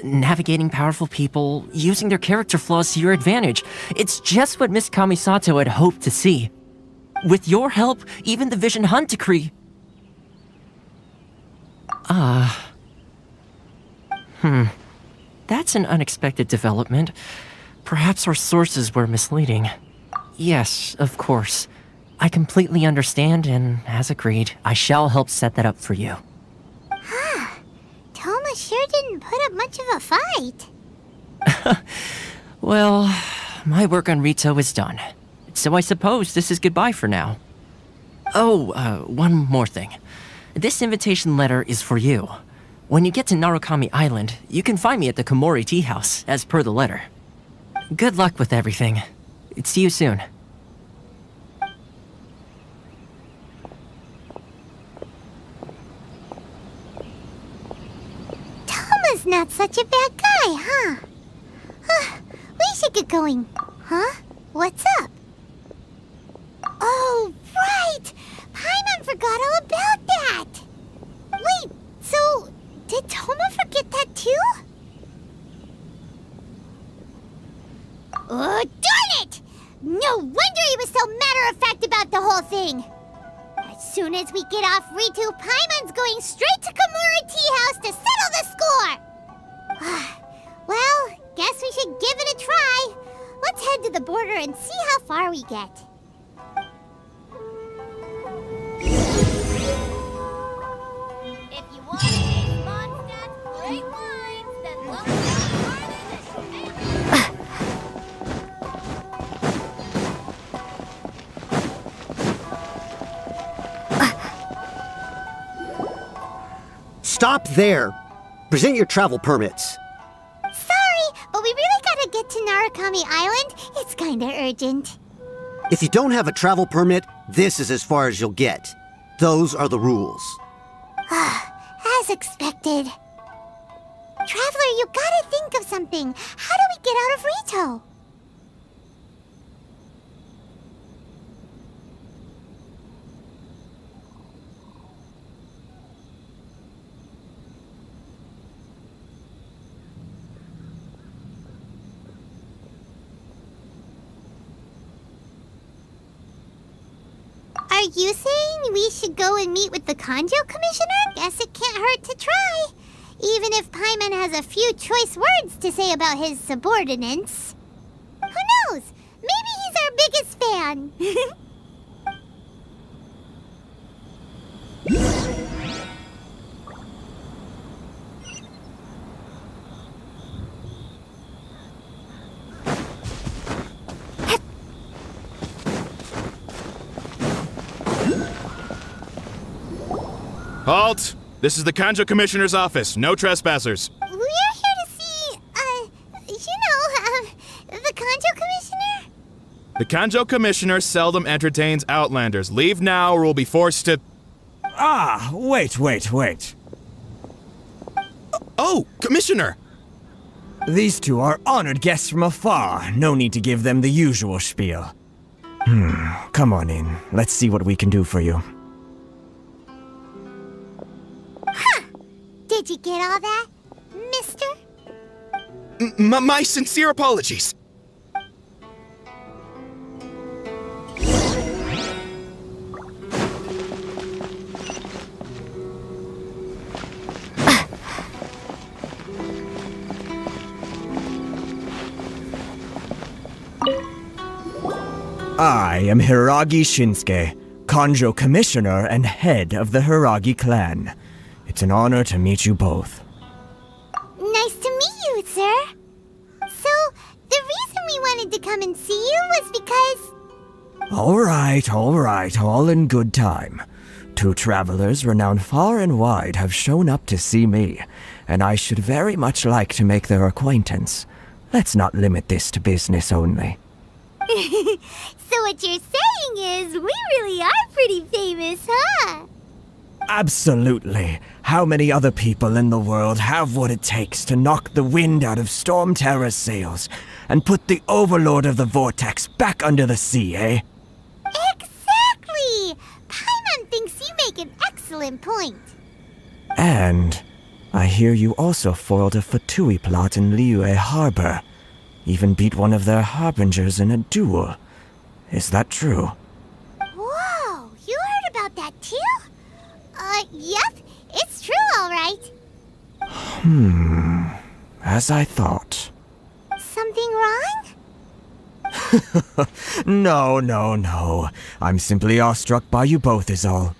Speaker 10: Navigating powerful people, using their character flaws to your advantage. It's just what Miss Kamisato had hoped to see. With your help, even the Vision Hunt decree... That's an unexpected development. Perhaps our sources were misleading. Yes, of course. I completely understand, and as agreed, I shall help set that up for you.
Speaker 3: Toma sure didn't put up much of a fight.
Speaker 10: Well, my work on Rito is done. So I suppose this is goodbye for now. Oh, one more thing. This invitation letter is for you. When you get to Narukami Island, you can find me at the Komori Tea House, as per the letter. Good luck with everything. See you soon.
Speaker 3: Toma's not such a bad guy, huh? We should get going. Huh? What's up? Oh, right! Paimon forgot all about that! Wait, so... did Toma forget that too? Oh, darn it! No wonder he was so matter-of-fact about the whole thing! As soon as we get off Ritu, Paimon's going straight to Komori Tea House to settle the score! Well, guess we should give it a try. Let's head to the border and see how far we get. If you want to taste Mondstadt's great wines, then look no farther than...
Speaker 19: Stop there! Present your travel permits.
Speaker 3: Sorry, but we really gotta get to Narukami Island. It's kinda urgent.
Speaker 19: If you don't have a travel permit, this is as far as you'll get. Those are the rules.
Speaker 3: As expected. Traveler, you gotta think of something. How do we get out of Rito? Are you saying we should go and meet with the Kanjo Commissioner? Guess it can't hurt to try. Even if Paimon has a few choice words to say about his subordinates. Who knows? Maybe he's our biggest fan.
Speaker 17: Halt! This is the Kanjo Commissioner's office. No trespassers.
Speaker 3: We're here to see, the Kanjo Commissioner?
Speaker 17: The Kanjo Commissioner seldom entertains Outlanders. Leave now or we'll be forced to...
Speaker 14: Wait.
Speaker 17: Oh, Commissioner!
Speaker 14: These two are honored guests from afar. No need to give them the usual spiel. Come on in. Let's see what we can do for you.
Speaker 3: Did you get all that, mister?
Speaker 20: My sincere apologies.
Speaker 14: I am Hiragi Shinsuke, Kanjo Commissioner and head of the Hiragi clan. It's an honor to meet you both.
Speaker 3: Nice to meet you, sir. So, the reason we wanted to come and see you was because...
Speaker 14: All right, all in good time. Two travelers renowned far and wide have shown up to see me, and I should very much like to make their acquaintance. Let's not limit this to business only.
Speaker 3: So what you're saying is, we really are pretty famous, huh?
Speaker 14: Absolutely. How many other people in the world have what it takes to knock the wind out of Storm Terror's sails and put the Overlord of the Vortex back under the sea, eh?
Speaker 3: Exactly! Paimon thinks you make an excellent point.
Speaker 14: And I hear you also foiled a Fatui plot in Liyue Harbor. Even beat one of their harbingers in a duel. Is that true?
Speaker 3: Whoa, you heard about that too? Yep, it's true, all right.
Speaker 14: As I thought.
Speaker 3: Something wrong?
Speaker 14: No. I'm simply awestruck by you both is all.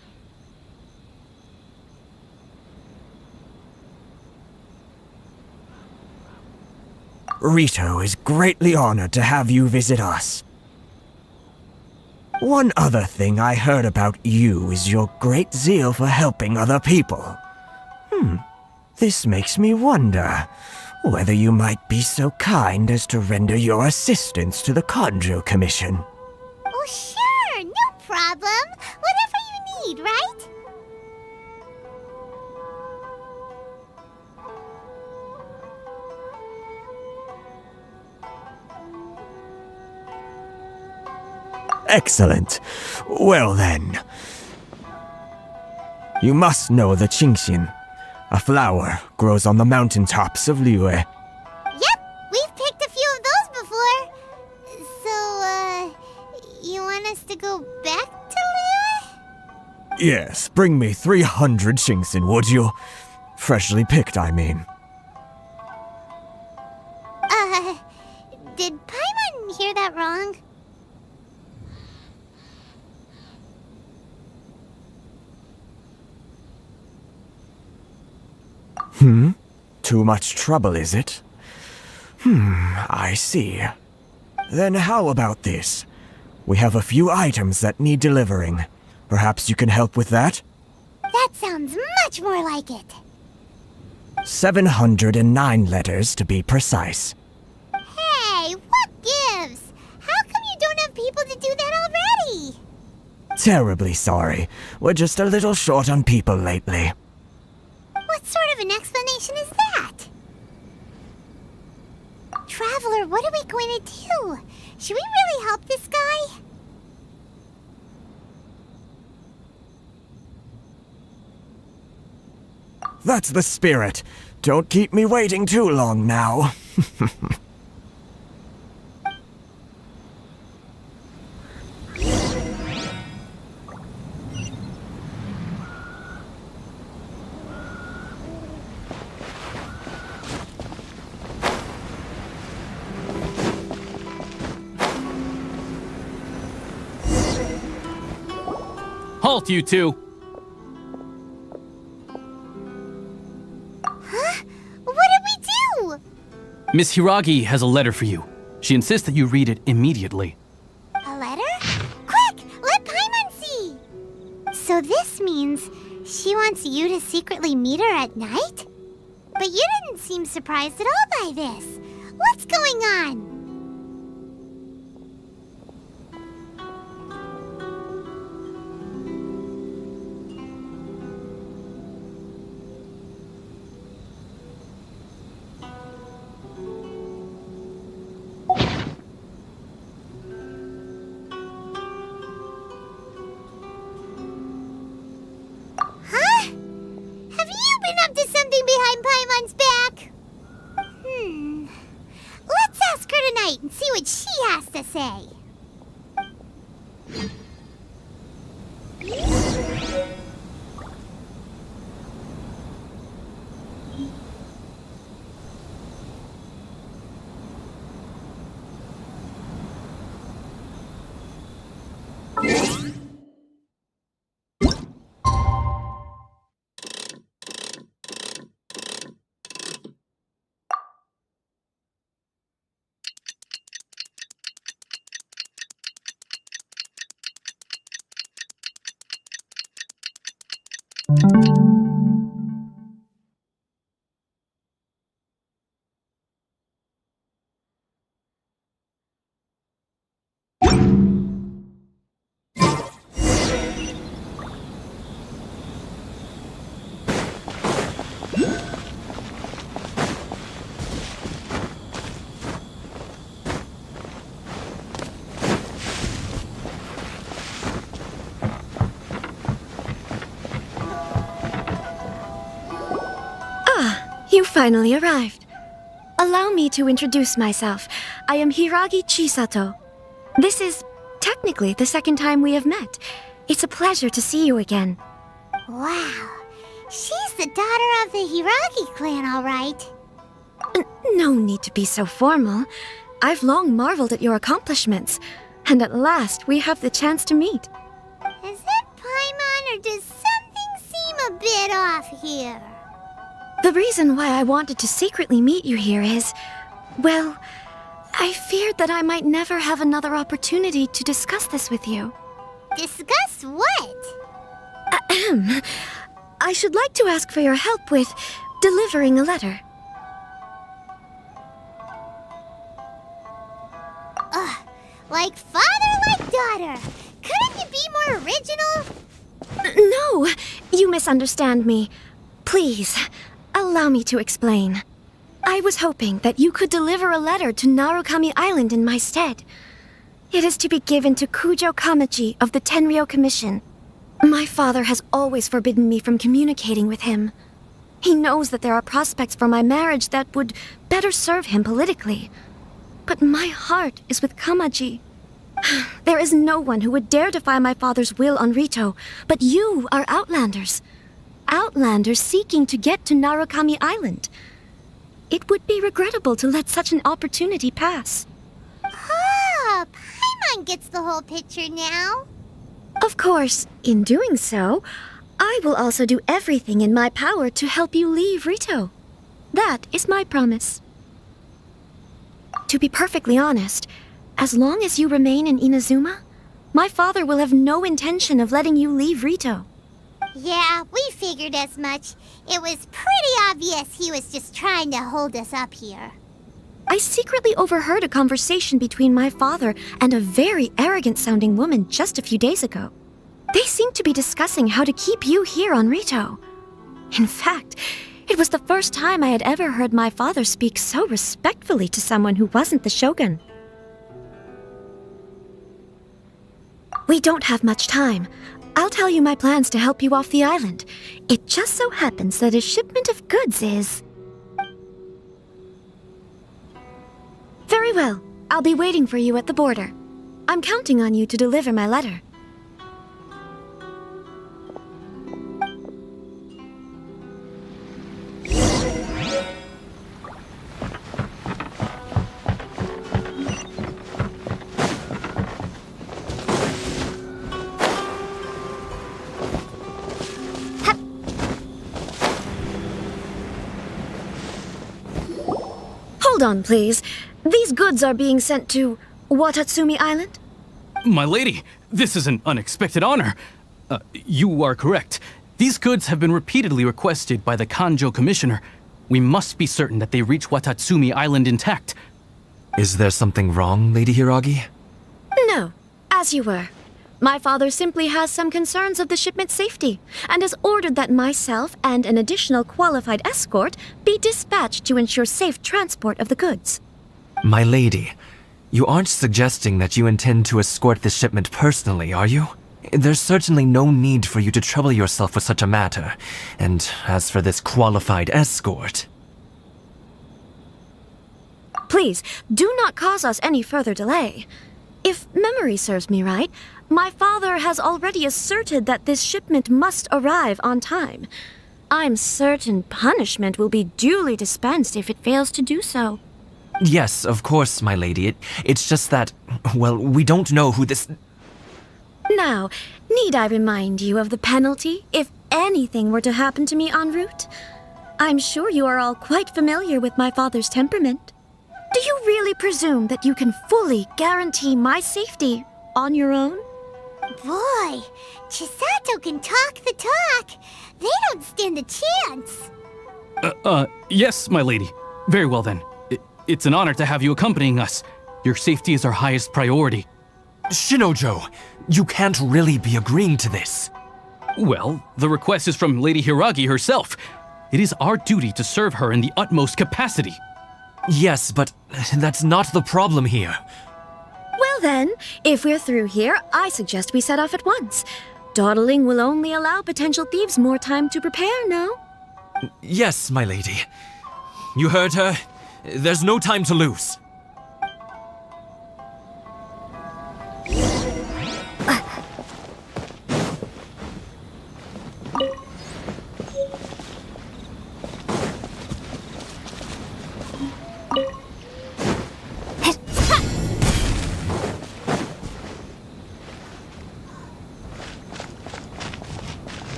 Speaker 14: Rito is greatly honored to have you visit us. One other thing I heard about you is your great zeal for helping other people. This makes me wonder whether you might be so kind as to render your assistance to the Kanjo Commission.
Speaker 3: Oh, sure, no problem. Whatever you need, right?
Speaker 14: Excellent. Well then. You must know the Qingxin. A flower grows on the mountaintops of Liyue.
Speaker 3: Yep, we've picked a few of those before. So, you want us to go back to Liyue?
Speaker 14: Yes, bring me 300 Qingxin, would you? Freshly picked, I mean.
Speaker 3: Did Paimon hear that wrong?
Speaker 14: Too much trouble, is it? I see. Then how about this? We have a few items that need delivering. Perhaps you can help with that?
Speaker 3: That sounds much more like it.
Speaker 14: 709 letters to be precise.
Speaker 3: Hey, what gives? How come you don't have people to do that already?
Speaker 14: Terribly sorry. We're just a little short on people lately.
Speaker 3: What sort of an explanation is that? Traveler, what are we going to do? Should we really help this guy?
Speaker 14: That's the spirit. Don't keep me waiting too long now.
Speaker 21: Halt, you two!
Speaker 3: Huh? What did we do?
Speaker 21: Miss Hiragi has a letter for you. She insists that you read it immediately.
Speaker 3: A letter? Quick! Let Paimon see! So this means she wants you to secretly meet her at night? But you didn't seem surprised at all by this. What's going on? what she has to say.
Speaker 4: You finally arrived. Allow me to introduce myself. I am Hiragi Chisato. This is technically the second time we have met. It's a pleasure to see you again.
Speaker 3: Wow. She's the daughter of the Hiragi clan, all right.
Speaker 4: No need to be so formal. I've long marveled at your accomplishments, and at last we have the chance to meet.
Speaker 3: Is it Paimon, or does something seem a bit off here?
Speaker 4: The reason why I wanted to secretly meet you here is, well, I feared that I might never have another opportunity to discuss this with you.
Speaker 3: Discuss what?
Speaker 4: Ahem. I should like to ask for your help with delivering a letter.
Speaker 3: Ugh, like father, like daughter. Couldn't you be more original?
Speaker 4: No, you misunderstand me. Please, allow me to explain. I was hoping that you could deliver a letter to Narukami Island in my stead. It is to be given to Kujo Kamachi of the Tenryou Commission. My father has always forbidden me from communicating with him. He knows that there are prospects for my marriage that would better serve him politically. But my heart is with Kamaji. There is no one who would dare defy my father's will on Rito, but you are Outlanders. Outlanders seeking to get to Narukami Island. It would be regrettable to let such an opportunity pass.
Speaker 3: Ah, Paimon gets the whole picture now.
Speaker 4: Of course, in doing so, I will also do everything in my power to help you leave Rito. That is my promise. To be perfectly honest, as long as you remain in Inazuma, my father will have no intention of letting you leave Rito.
Speaker 3: Yeah, we figured as much. It was pretty obvious he was just trying to hold us up here.
Speaker 4: I secretly overheard a conversation between my father and a very arrogant-sounding woman just a few days ago. They seemed to be discussing how to keep you here on Rito. In fact, it was the first time I had ever heard my father speak so respectfully to someone who wasn't the shogun. We don't have much time. I'll tell you my plans to help you off the island. It just so happens that a shipment of goods is... Very well. I'll be waiting for you at the border. I'm counting on you to deliver my letter. Hold on, please. These goods are being sent to Watatsumi Island?
Speaker 21: My lady, this is an unexpected honor. You are correct. These goods have been repeatedly requested by the Kanjo Commissioner. We must be certain that they reach Watatsumi Island intact.
Speaker 22: Is there something wrong, Lady Hiragi?
Speaker 4: No, as you were. My father simply has some concerns of the shipment's safety, and has ordered that myself and an additional qualified escort be dispatched to ensure safe transport of the goods.
Speaker 22: My lady, you aren't suggesting that you intend to escort this shipment personally, are you? There's certainly no need for you to trouble yourself with such a matter. And as for this qualified escort...
Speaker 4: Please, do not cause us any further delay. If memory serves me right, my father has already asserted that this shipment must arrive on time. I'm certain punishment will be duly dispensed if it fails to do so.
Speaker 22: Yes, of course, my lady. It's just that, well, we don't know who this...
Speaker 4: Now, need I remind you of the penalty if anything were to happen to me en route? I'm sure you are all quite familiar with my father's temperament. Do you really presume that you can fully guarantee my safety on your own?
Speaker 3: Boy, Chisato can talk the talk. They don't stand a chance.
Speaker 21: Yes, my lady. Very well then. It's an honor to have you accompanying us. Your safety is our highest priority.
Speaker 22: Shinojo, you can't really be agreeing to this.
Speaker 21: Well, the request is from Lady Hiragi herself. It is our duty to serve her in the utmost capacity.
Speaker 22: Yes, but that's not the problem here.
Speaker 4: Well then, if we're through here, I suggest we set off at once. Dawdling will only allow potential thieves more time to prepare, no?
Speaker 22: Yes, my lady. You heard her. There's no time to lose.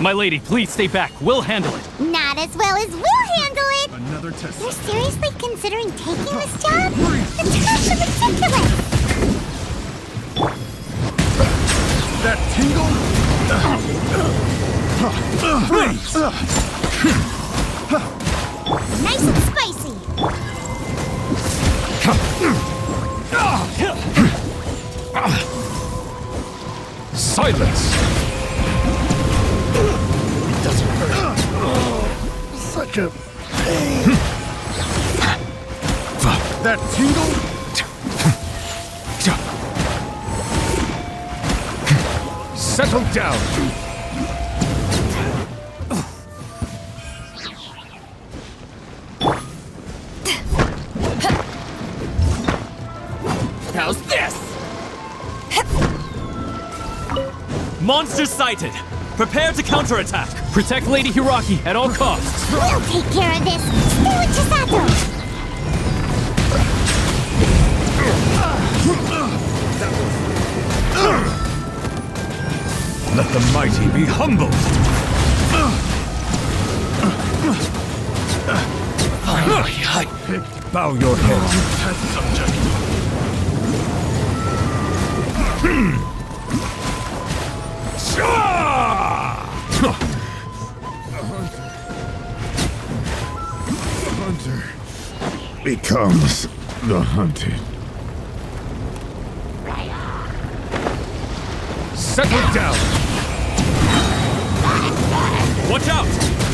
Speaker 21: My lady, please stay back. We'll handle it.
Speaker 3: Not as well as we'll handle it.
Speaker 21: Another test.
Speaker 3: You're seriously considering taking this job? That's ridiculous.
Speaker 2: That tingle? Please!
Speaker 3: Nice and spicy.
Speaker 2: Silence! It doesn't hurt. Such a pain. That tingle? Settle down.
Speaker 22: How's this? Monster sighted! Prepare to counterattack!
Speaker 21: Protect Lady Hiragi at all costs!
Speaker 3: We'll take care of this! Stay with Chisato!
Speaker 2: Let the mighty be humbled! Bow your head. The hunter becomes the hunted. Settle down!
Speaker 22: Watch out!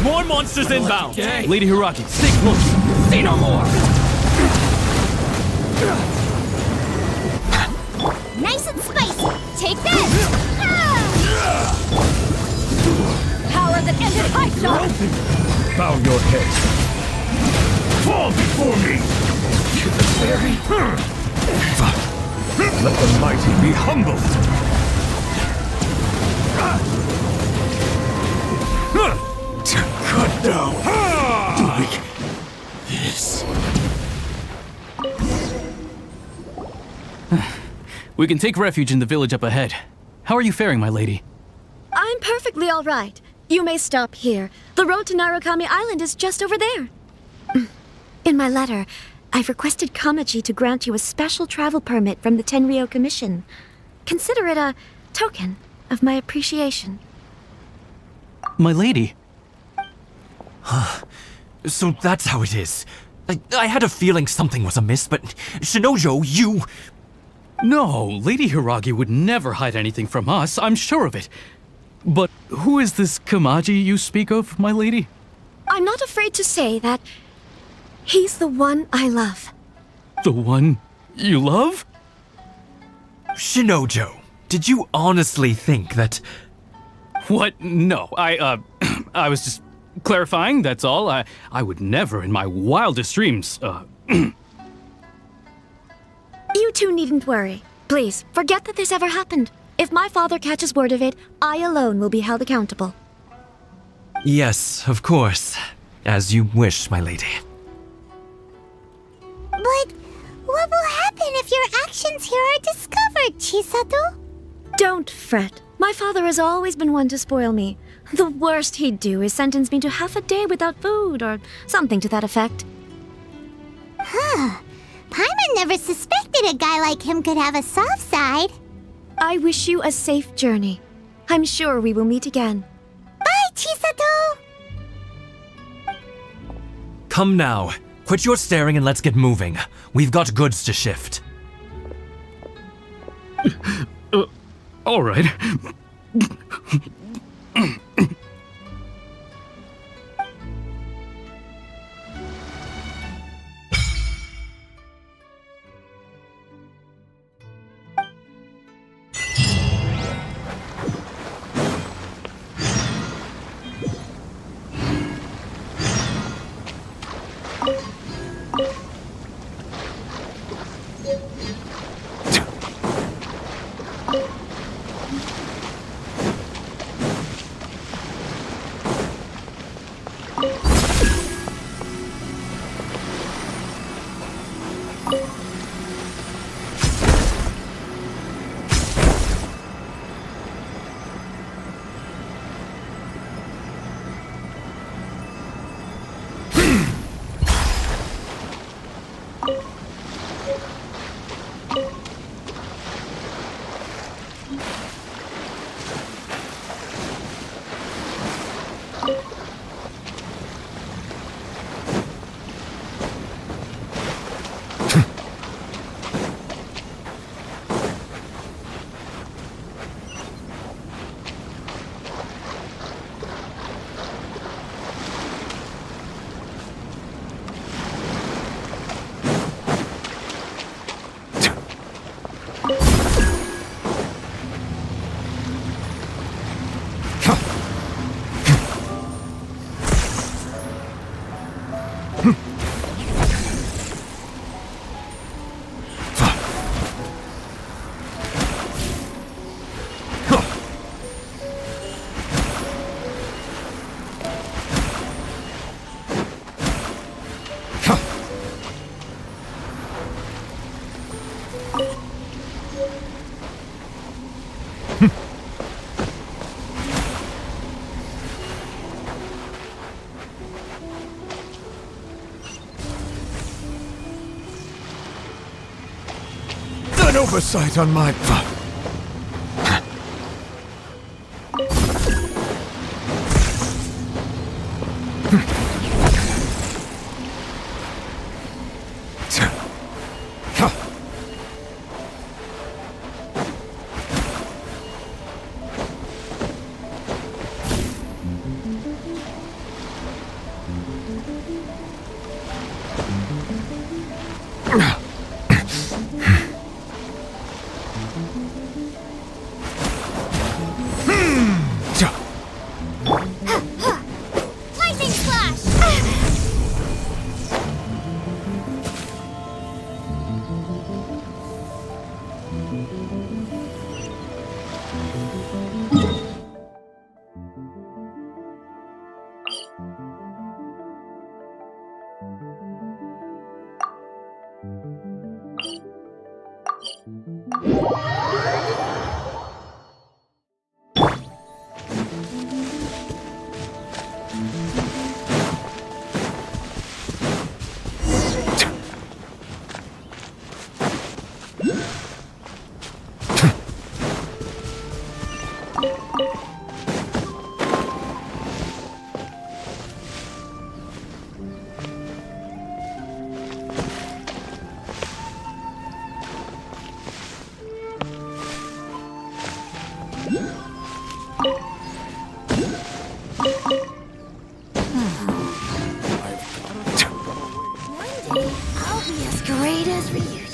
Speaker 22: More monsters inbound!
Speaker 21: Lady Hiragi, stay close!
Speaker 16: Say no more!
Speaker 3: Nice and spicy! Take this!
Speaker 13: Power that ended high shot!
Speaker 2: Bow your head. Fall before me! Let the mighty be humbled! Cut down! Doing this.
Speaker 21: We can take refuge in the village up ahead. How are you faring, my lady?
Speaker 4: I'm perfectly all right. You may stop here. The road to Narukami Island is just over there. In my letter, I've requested Kamaji to grant you a special travel permit from the Tenryou Commission. Consider it a token of my appreciation.
Speaker 21: My lady.
Speaker 22: So that's how it is. I had a feeling something was amiss, but Shinojo, you...
Speaker 21: No, Lady Hiragi would never hide anything from us, I'm sure of it. But who is this Kamaji you speak of, my lady?
Speaker 4: I'm not afraid to say that he's the one I love.
Speaker 21: The one you love?
Speaker 22: Shinojo, did you honestly think that...
Speaker 21: What? No, I was just clarifying, that's all. I would never in my wildest dreams,
Speaker 4: You two needn't worry. Please, forget that this ever happened. If my father catches word of it, I alone will be held accountable.
Speaker 22: Yes, of course. As you wish, my lady.
Speaker 3: But what will happen if your actions here are discovered, Chisato?
Speaker 4: Don't fret. My father has always been one to spoil me. The worst he'd do is sentence me to half a day without food, or something to that effect.
Speaker 3: Huh. Paimon never suspected a guy like him could have a soft side.
Speaker 4: I wish you a safe journey. I'm sure we will meet again.
Speaker 3: Bye, Chisato!
Speaker 22: Come now. Quit your staring and let's get moving. We've got goods to shift.
Speaker 21: all right.
Speaker 8: An oversight on my part.
Speaker 3: Lightning Slash!
Speaker 7: I'll be as great as Ryuji.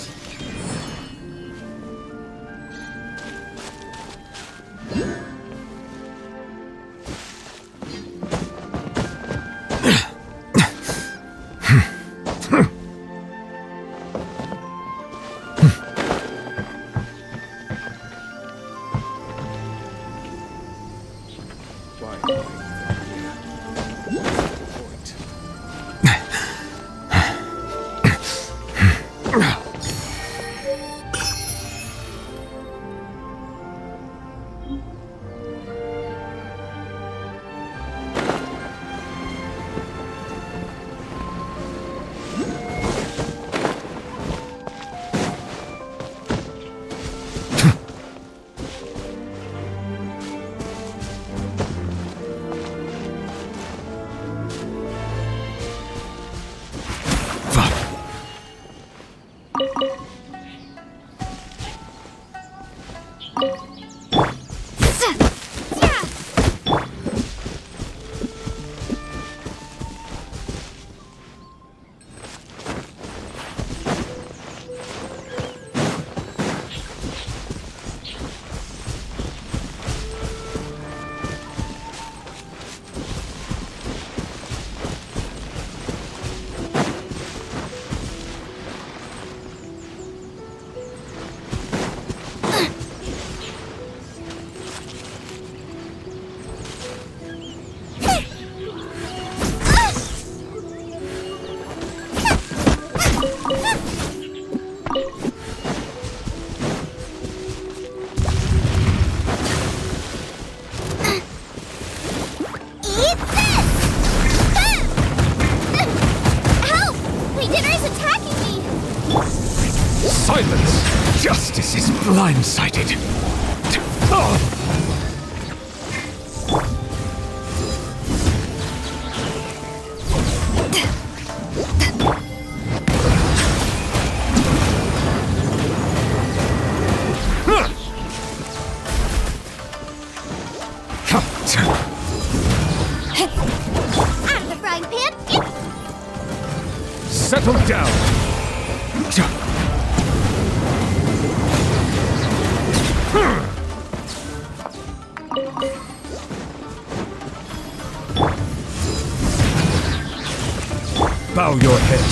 Speaker 8: Silence! Justice is blindsided.
Speaker 3: Out of the frying pan!
Speaker 8: Settle down! Bow your head.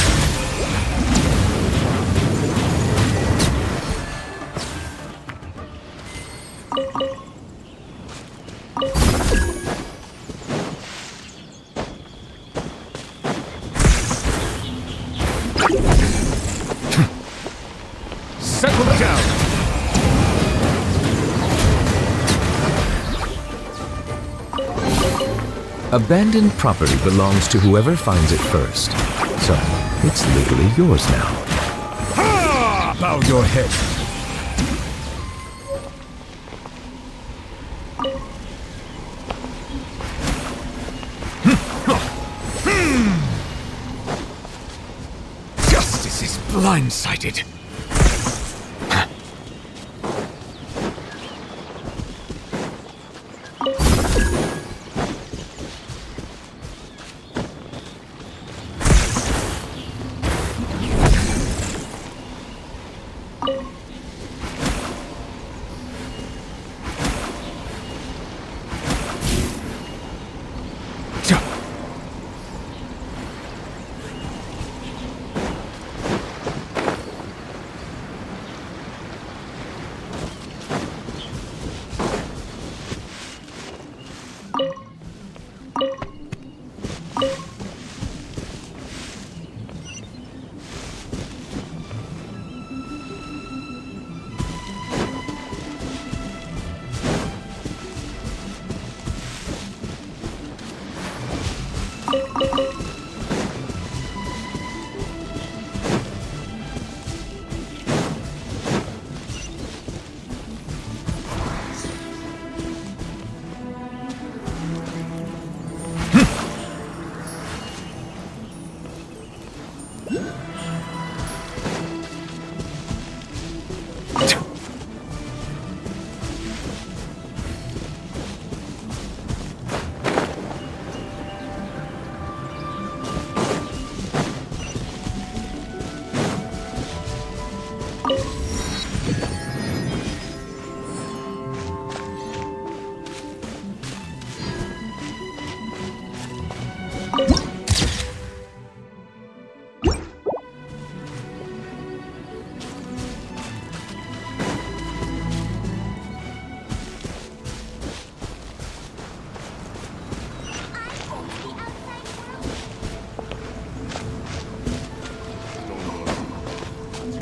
Speaker 8: Settle down. Abandoned property belongs to whoever finds it first. So, it's legally yours now. Ha! Bow your head. Justice is blindsided.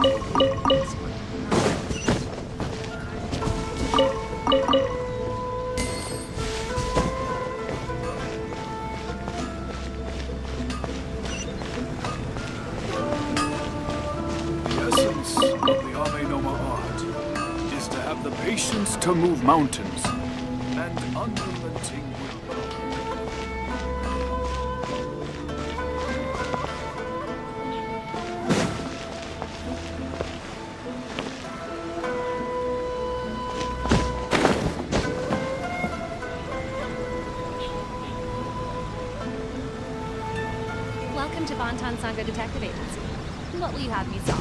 Speaker 11: The essence of the Ame Noma art is to have the patience to move mountains and unrelenting willpower.
Speaker 12: Welcome to Bonton Sangha Detective Agency. What will you have me solve?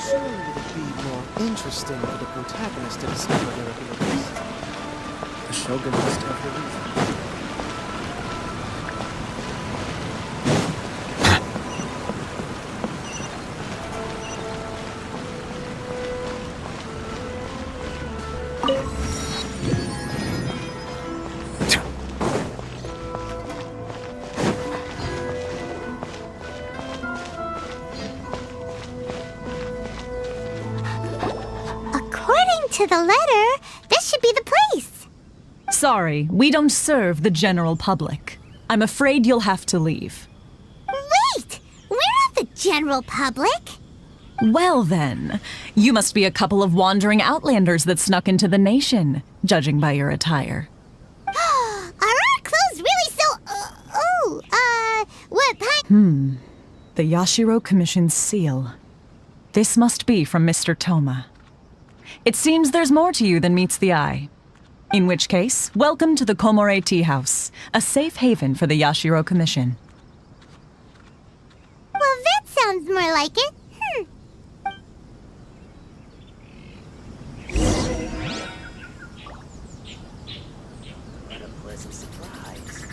Speaker 5: Surely it would be more interesting for the protagonist to discover their abilities. The Shogun must have the reason.
Speaker 3: According to the letter, this should be the place.
Speaker 9: Sorry, we don't serve the general public. I'm afraid you'll have to leave.
Speaker 3: Wait! We're not the general public.
Speaker 9: Well then, you must be a couple of wandering outlanders that snuck into the nation, judging by your attire.
Speaker 3: Are our clothes really so... what
Speaker 9: The Yashiro Commission's seal. This must be from Mr. Toma. It seems there's more to you than meets the eye. In which case, welcome to the Komore Tea House, a safe haven for the Yashiro Commission.
Speaker 3: Well, that sounds more like it.
Speaker 5: What a pleasant surprise.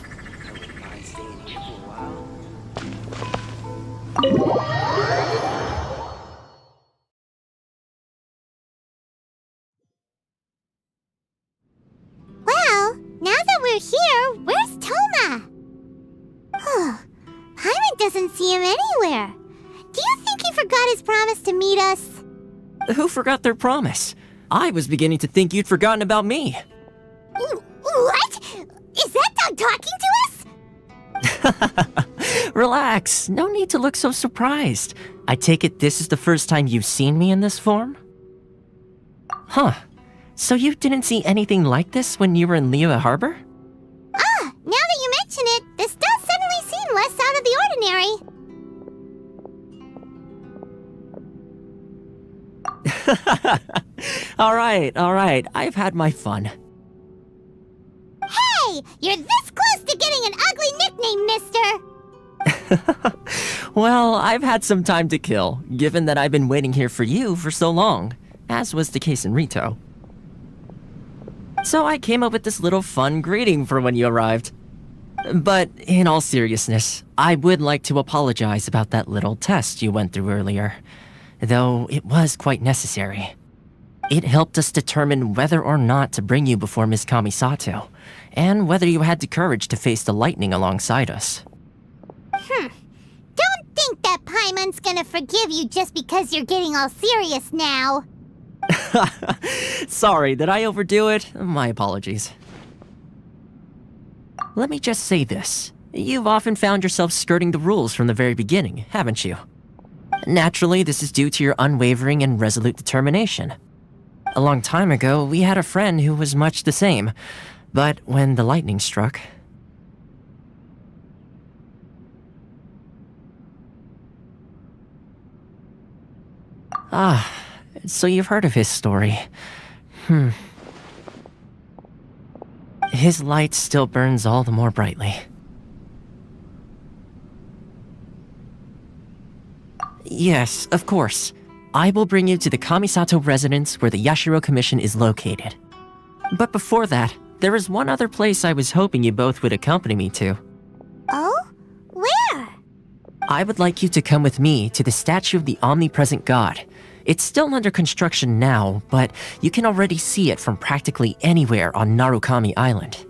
Speaker 5: I wouldn't mind staying here for a while.
Speaker 3: Well, now that we're here, where's Toma? Paimon doesn't see him anywhere. Do you think he forgot his promise to meet us?
Speaker 10: Who forgot their promise? I was beginning to think you'd forgotten about me.
Speaker 3: What? Is that dog talking to us?
Speaker 10: Relax, no need to look so surprised. I take it this is the first time you've seen me in this form? Huh. So you didn't see anything like this when you were in Liyue Harbor?
Speaker 3: Now that you mention it, this does suddenly seem less out of the ordinary.
Speaker 10: All right, I've had my fun.
Speaker 3: Hey, you're this close to getting an ugly nickname, mister.
Speaker 10: Well, I've had some time to kill, given that I've been waiting here for you for so long, as was the case in Rito. So I came up with this little fun greeting for when you arrived. But in all seriousness, I would like to apologize about that little test you went through earlier, though it was quite necessary. It helped us determine whether or not to bring you before Miss Kamisato, and whether you had the courage to face the lightning alongside us.
Speaker 3: Don't think that Paimon's gonna forgive you just because you're getting all serious now.
Speaker 10: Sorry, did I overdo it? My apologies. Let me just say this. You've often found yourself skirting the rules from the very beginning, haven't you? Naturally, this is due to your unwavering and resolute determination. A long time ago, we had a friend who was much the same, but when the lightning struck... So you've heard of his story. His light still burns all the more brightly. Yes, of course. I will bring you to the Kamisato residence where the Yashiro Commission is located. But before that, there is one other place I was hoping you both would accompany me to.
Speaker 3: Oh? Where?
Speaker 10: I would like you to come with me to the statue of the omnipresent god. It's still under construction now, but you can already see it from practically anywhere on Narukami Island.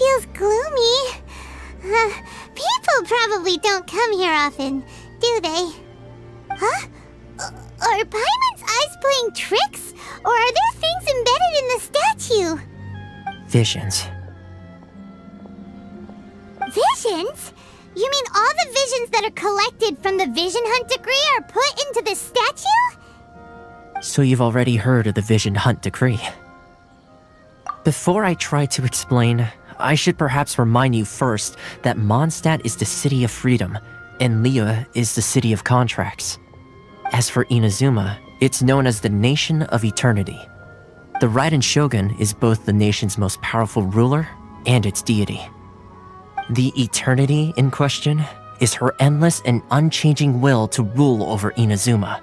Speaker 3: feels gloomy. People probably don't come here often, do they? Huh? Are Paimon's eyes playing tricks? Or are there things embedded in the statue?
Speaker 10: Visions.
Speaker 3: Visions? You mean all the visions that are collected from the Vision Hunt decree are put into the statue?
Speaker 10: So you've already heard of the Vision Hunt decree. Before I try to explain, I should perhaps remind you first that Mondstadt is the city of freedom, and Liyue is the city of contracts. As for Inazuma, it's known as the Nation of Eternity. The Raiden Shogun is both the nation's most powerful ruler and its deity. The Eternity in question is her endless and unchanging will to rule over Inazuma.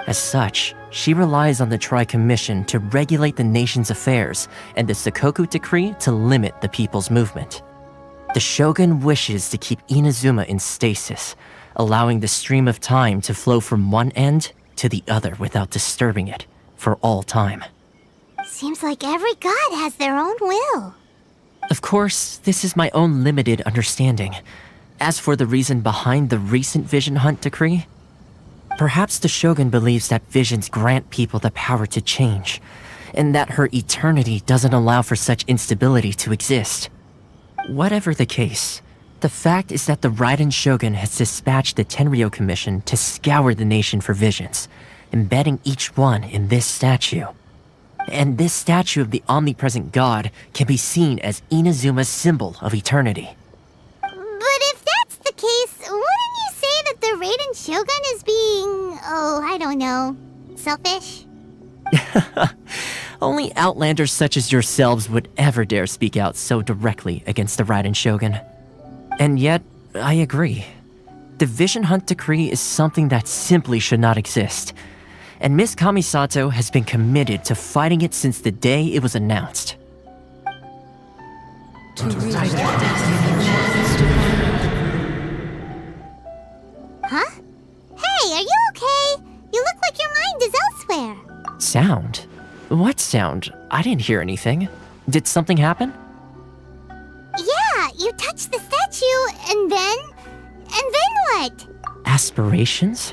Speaker 10: As such, she relies on the Tri-Commission to regulate the nation's affairs and the Sakoku Decree to limit the people's movement. The Shogun wishes to keep Inazuma in stasis, allowing the stream of time to flow from one end to the other without disturbing it for all time.
Speaker 3: Seems like every god has their own will.
Speaker 10: Of course, this is my own limited understanding. As for the reason behind the recent Vision Hunt decree, perhaps the Shogun believes that visions grant people the power to change, and that her eternity doesn't allow for such instability to exist. Whatever the case, the fact is that the Raiden Shogun has dispatched the Tenryo Commission to scour the nation for visions, embedding each one in this statue. And this statue of the omnipresent god can be seen as Inazuma's symbol of eternity.
Speaker 3: But if that's the case, wouldn't you say that the Raiden Shogun is being, I don't know, selfish?
Speaker 10: Only outlanders such as yourselves would ever dare speak out so directly against the Raiden Shogun. And yet, I agree. The Vision Hunt decree is something that simply should not exist. And Miss Kamisato has been committed to fighting it since the day it was announced.
Speaker 3: Huh? Hey, are you okay? You look like your mind is elsewhere.
Speaker 10: Sound? What sound? I didn't hear anything. Did something happen?
Speaker 3: Yeah, you touched the statue, and then what?
Speaker 10: Aspirations?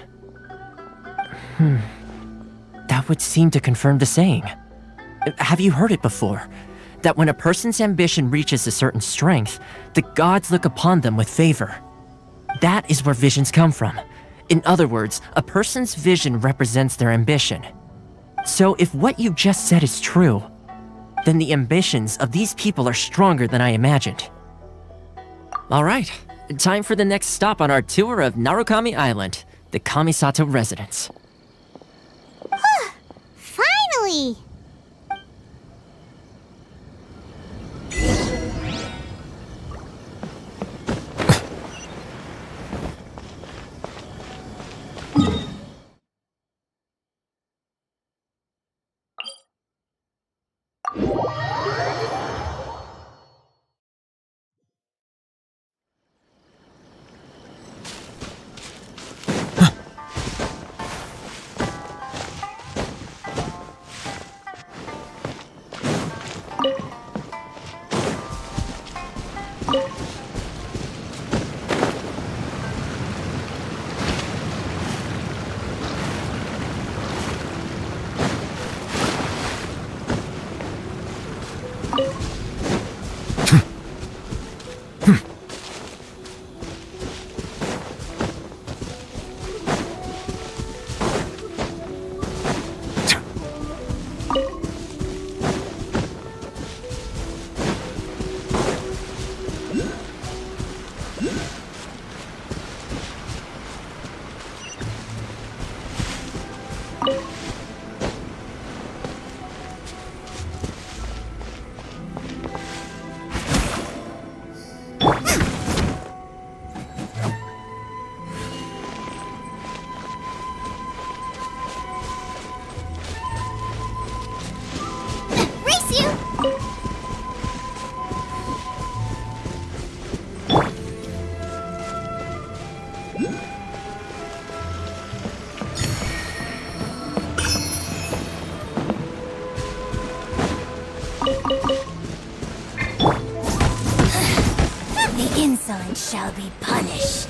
Speaker 10: That would seem to confirm the saying. Have you heard it before? That when a person's ambition reaches a certain strength, the gods look upon them with favor. That is where visions come from. In other words, a person's vision represents their ambition. So if what you just said is true, then the ambitions of these people are stronger than I imagined. Alright, time for the next stop on our tour of Narukami Island, the Kamisato residence.
Speaker 3: Finally!
Speaker 7: insolence shall be punished.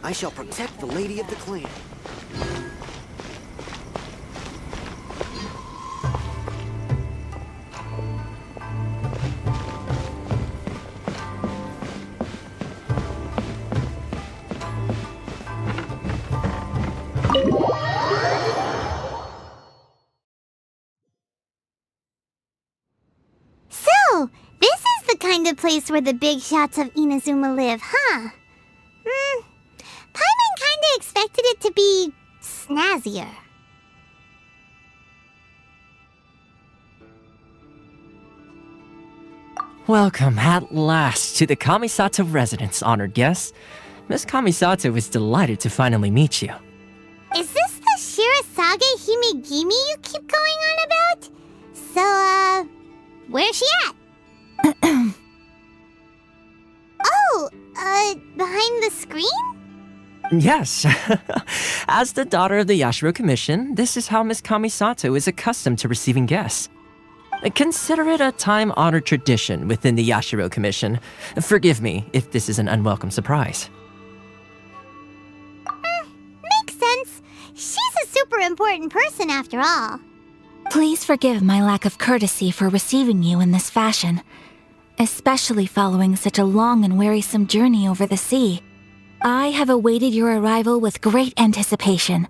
Speaker 19: I shall protect the lady of the clan.
Speaker 3: So, this is the kind of place where the big shots of Inazuma live, huh? Paimon kinda expected it to be snazzier.
Speaker 10: Welcome at last to the Kamisato residence, honored guests. Miss Kamisato is delighted to finally meet you.
Speaker 3: Is this the Shirasage Himegimi you keep going on about? So, where's she at? Oh, behind the screen?
Speaker 10: Yes. As the daughter of the Yashiro Commission, this is how Miss Kamisato is accustomed to receiving guests. Consider it a time-honored tradition within the Yashiro Commission. Forgive me if this is an unwelcome surprise.
Speaker 3: Makes sense. She's a super important person after all.
Speaker 1: Please forgive my lack of courtesy for receiving you in this fashion, especially following such a long and wearisome journey over the sea. I have awaited your arrival with great anticipation,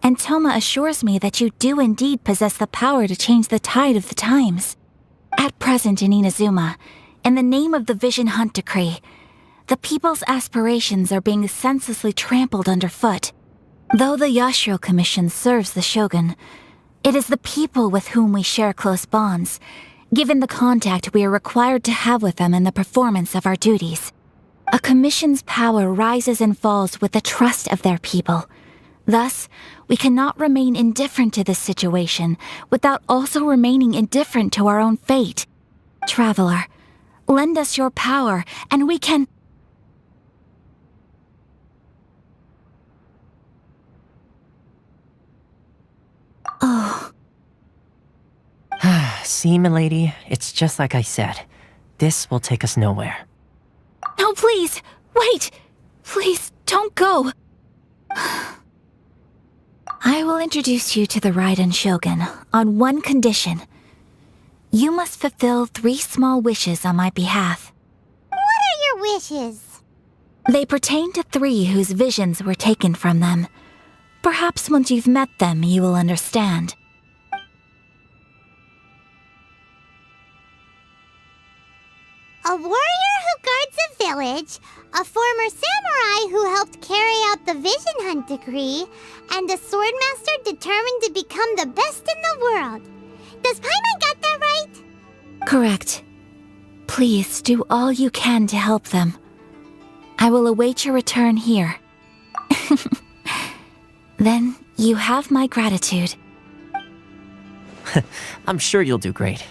Speaker 1: and Toma assures me that you do indeed possess the power to change the tide of the times. At present in Inazuma, in the name of the Vision Hunt Decree, the people's aspirations are being senselessly trampled underfoot. Though the Yashiro Commission serves the Shogun, it is the people with whom we share close bonds, given the contact we are required to have with them in the performance of our duties. A commission's power rises and falls with the trust of their people. Thus, we cannot remain indifferent to this situation without also remaining indifferent to our own fate. Traveler, lend us your power, and we can... Oh.
Speaker 10: See, milady, it's just like I said. This will take us nowhere.
Speaker 1: No, please! Wait! Please, don't go! I will introduce you to the Raiden Shogun on one condition. You must fulfill 3 small wishes on my behalf.
Speaker 3: What are your wishes?
Speaker 1: They pertain to 3 whose visions were taken from them. Perhaps once you've met them, you will understand.
Speaker 3: a warrior who guards a village, a former samurai who helped carry out the Vision Hunt decree, and a swordmaster determined to become the best in the world. Does Paimon got that right?
Speaker 1: Correct. Please do all you can to help them. I will await your return here. Then you have my gratitude.
Speaker 10: I'm sure you'll do great.